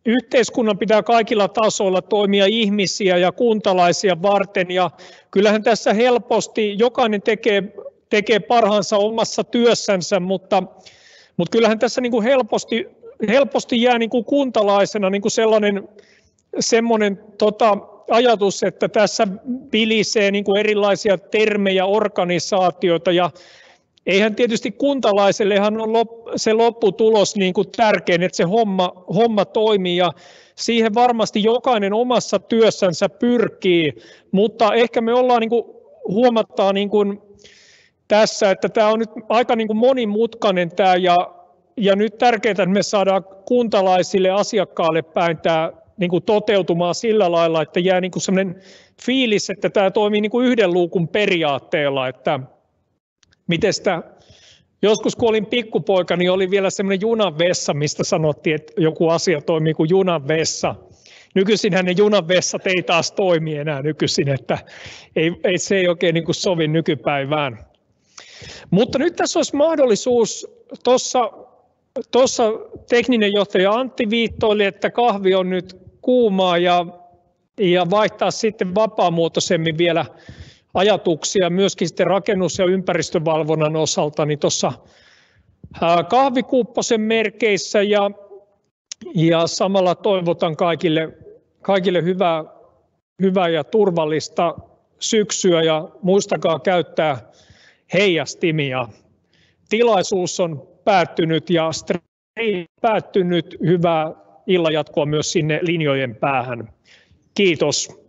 yhteiskunnan pitää kaikilla tasoilla toimia ihmisiä ja kuntalaisia varten, ja kyllähän tässä helposti jokainen tekee parhaansa omassa työssänsä, mutta kyllähän tässä niin kuin helposti jää niin kuin kuntalaisena niin kuin semmoinen ajatus, että tässä vilisee niin kuin erilaisia termejä, organisaatioita, ja eihän tietysti kuntalaisellehan on se lopputulos niin kuin tärkein, että se homma toimii, ja siihen varmasti jokainen omassa työssänsä pyrkii, mutta ehkä me ollaan huomataan tässä, että tämä on nyt aika monimutkainen tämä, ja nyt tärkeää, että me saadaan kuntalaisille, asiakkaille päin tämä toteutumaan sillä lailla, että jää sellainen fiilis, että tämä toimii yhden luukun periaatteella, että miten sitä, joskus kun olin pikkupoika, niin oli vielä semmoinen junanvessa, mistä sanottiin, että joku asia toimii kuin junanvessa. Nykyisinhän ne junanvessat ei taas toimi enää nykyisin, että se ei oikein sovi nykypäivään. Mutta nyt tässä olisi mahdollisuus, tuossa tekninen johtaja Antti viittoili, että kahvi on nyt kuumaa ja vaihtaa sitten vapaamuotoisemmin vielä ajatuksia myöskin sitten rakennus- ja ympäristövalvonnan osalta, niin tuossa kahvikupposen merkeissä ja samalla toivotan kaikille hyvää ja turvallista syksyä ja muistakaa käyttää heijastimia. Tilaisuus on päättynyt ja stream päättynyt. Hyvää illanjatkoa myös sinne linjojen päähän. Kiitos.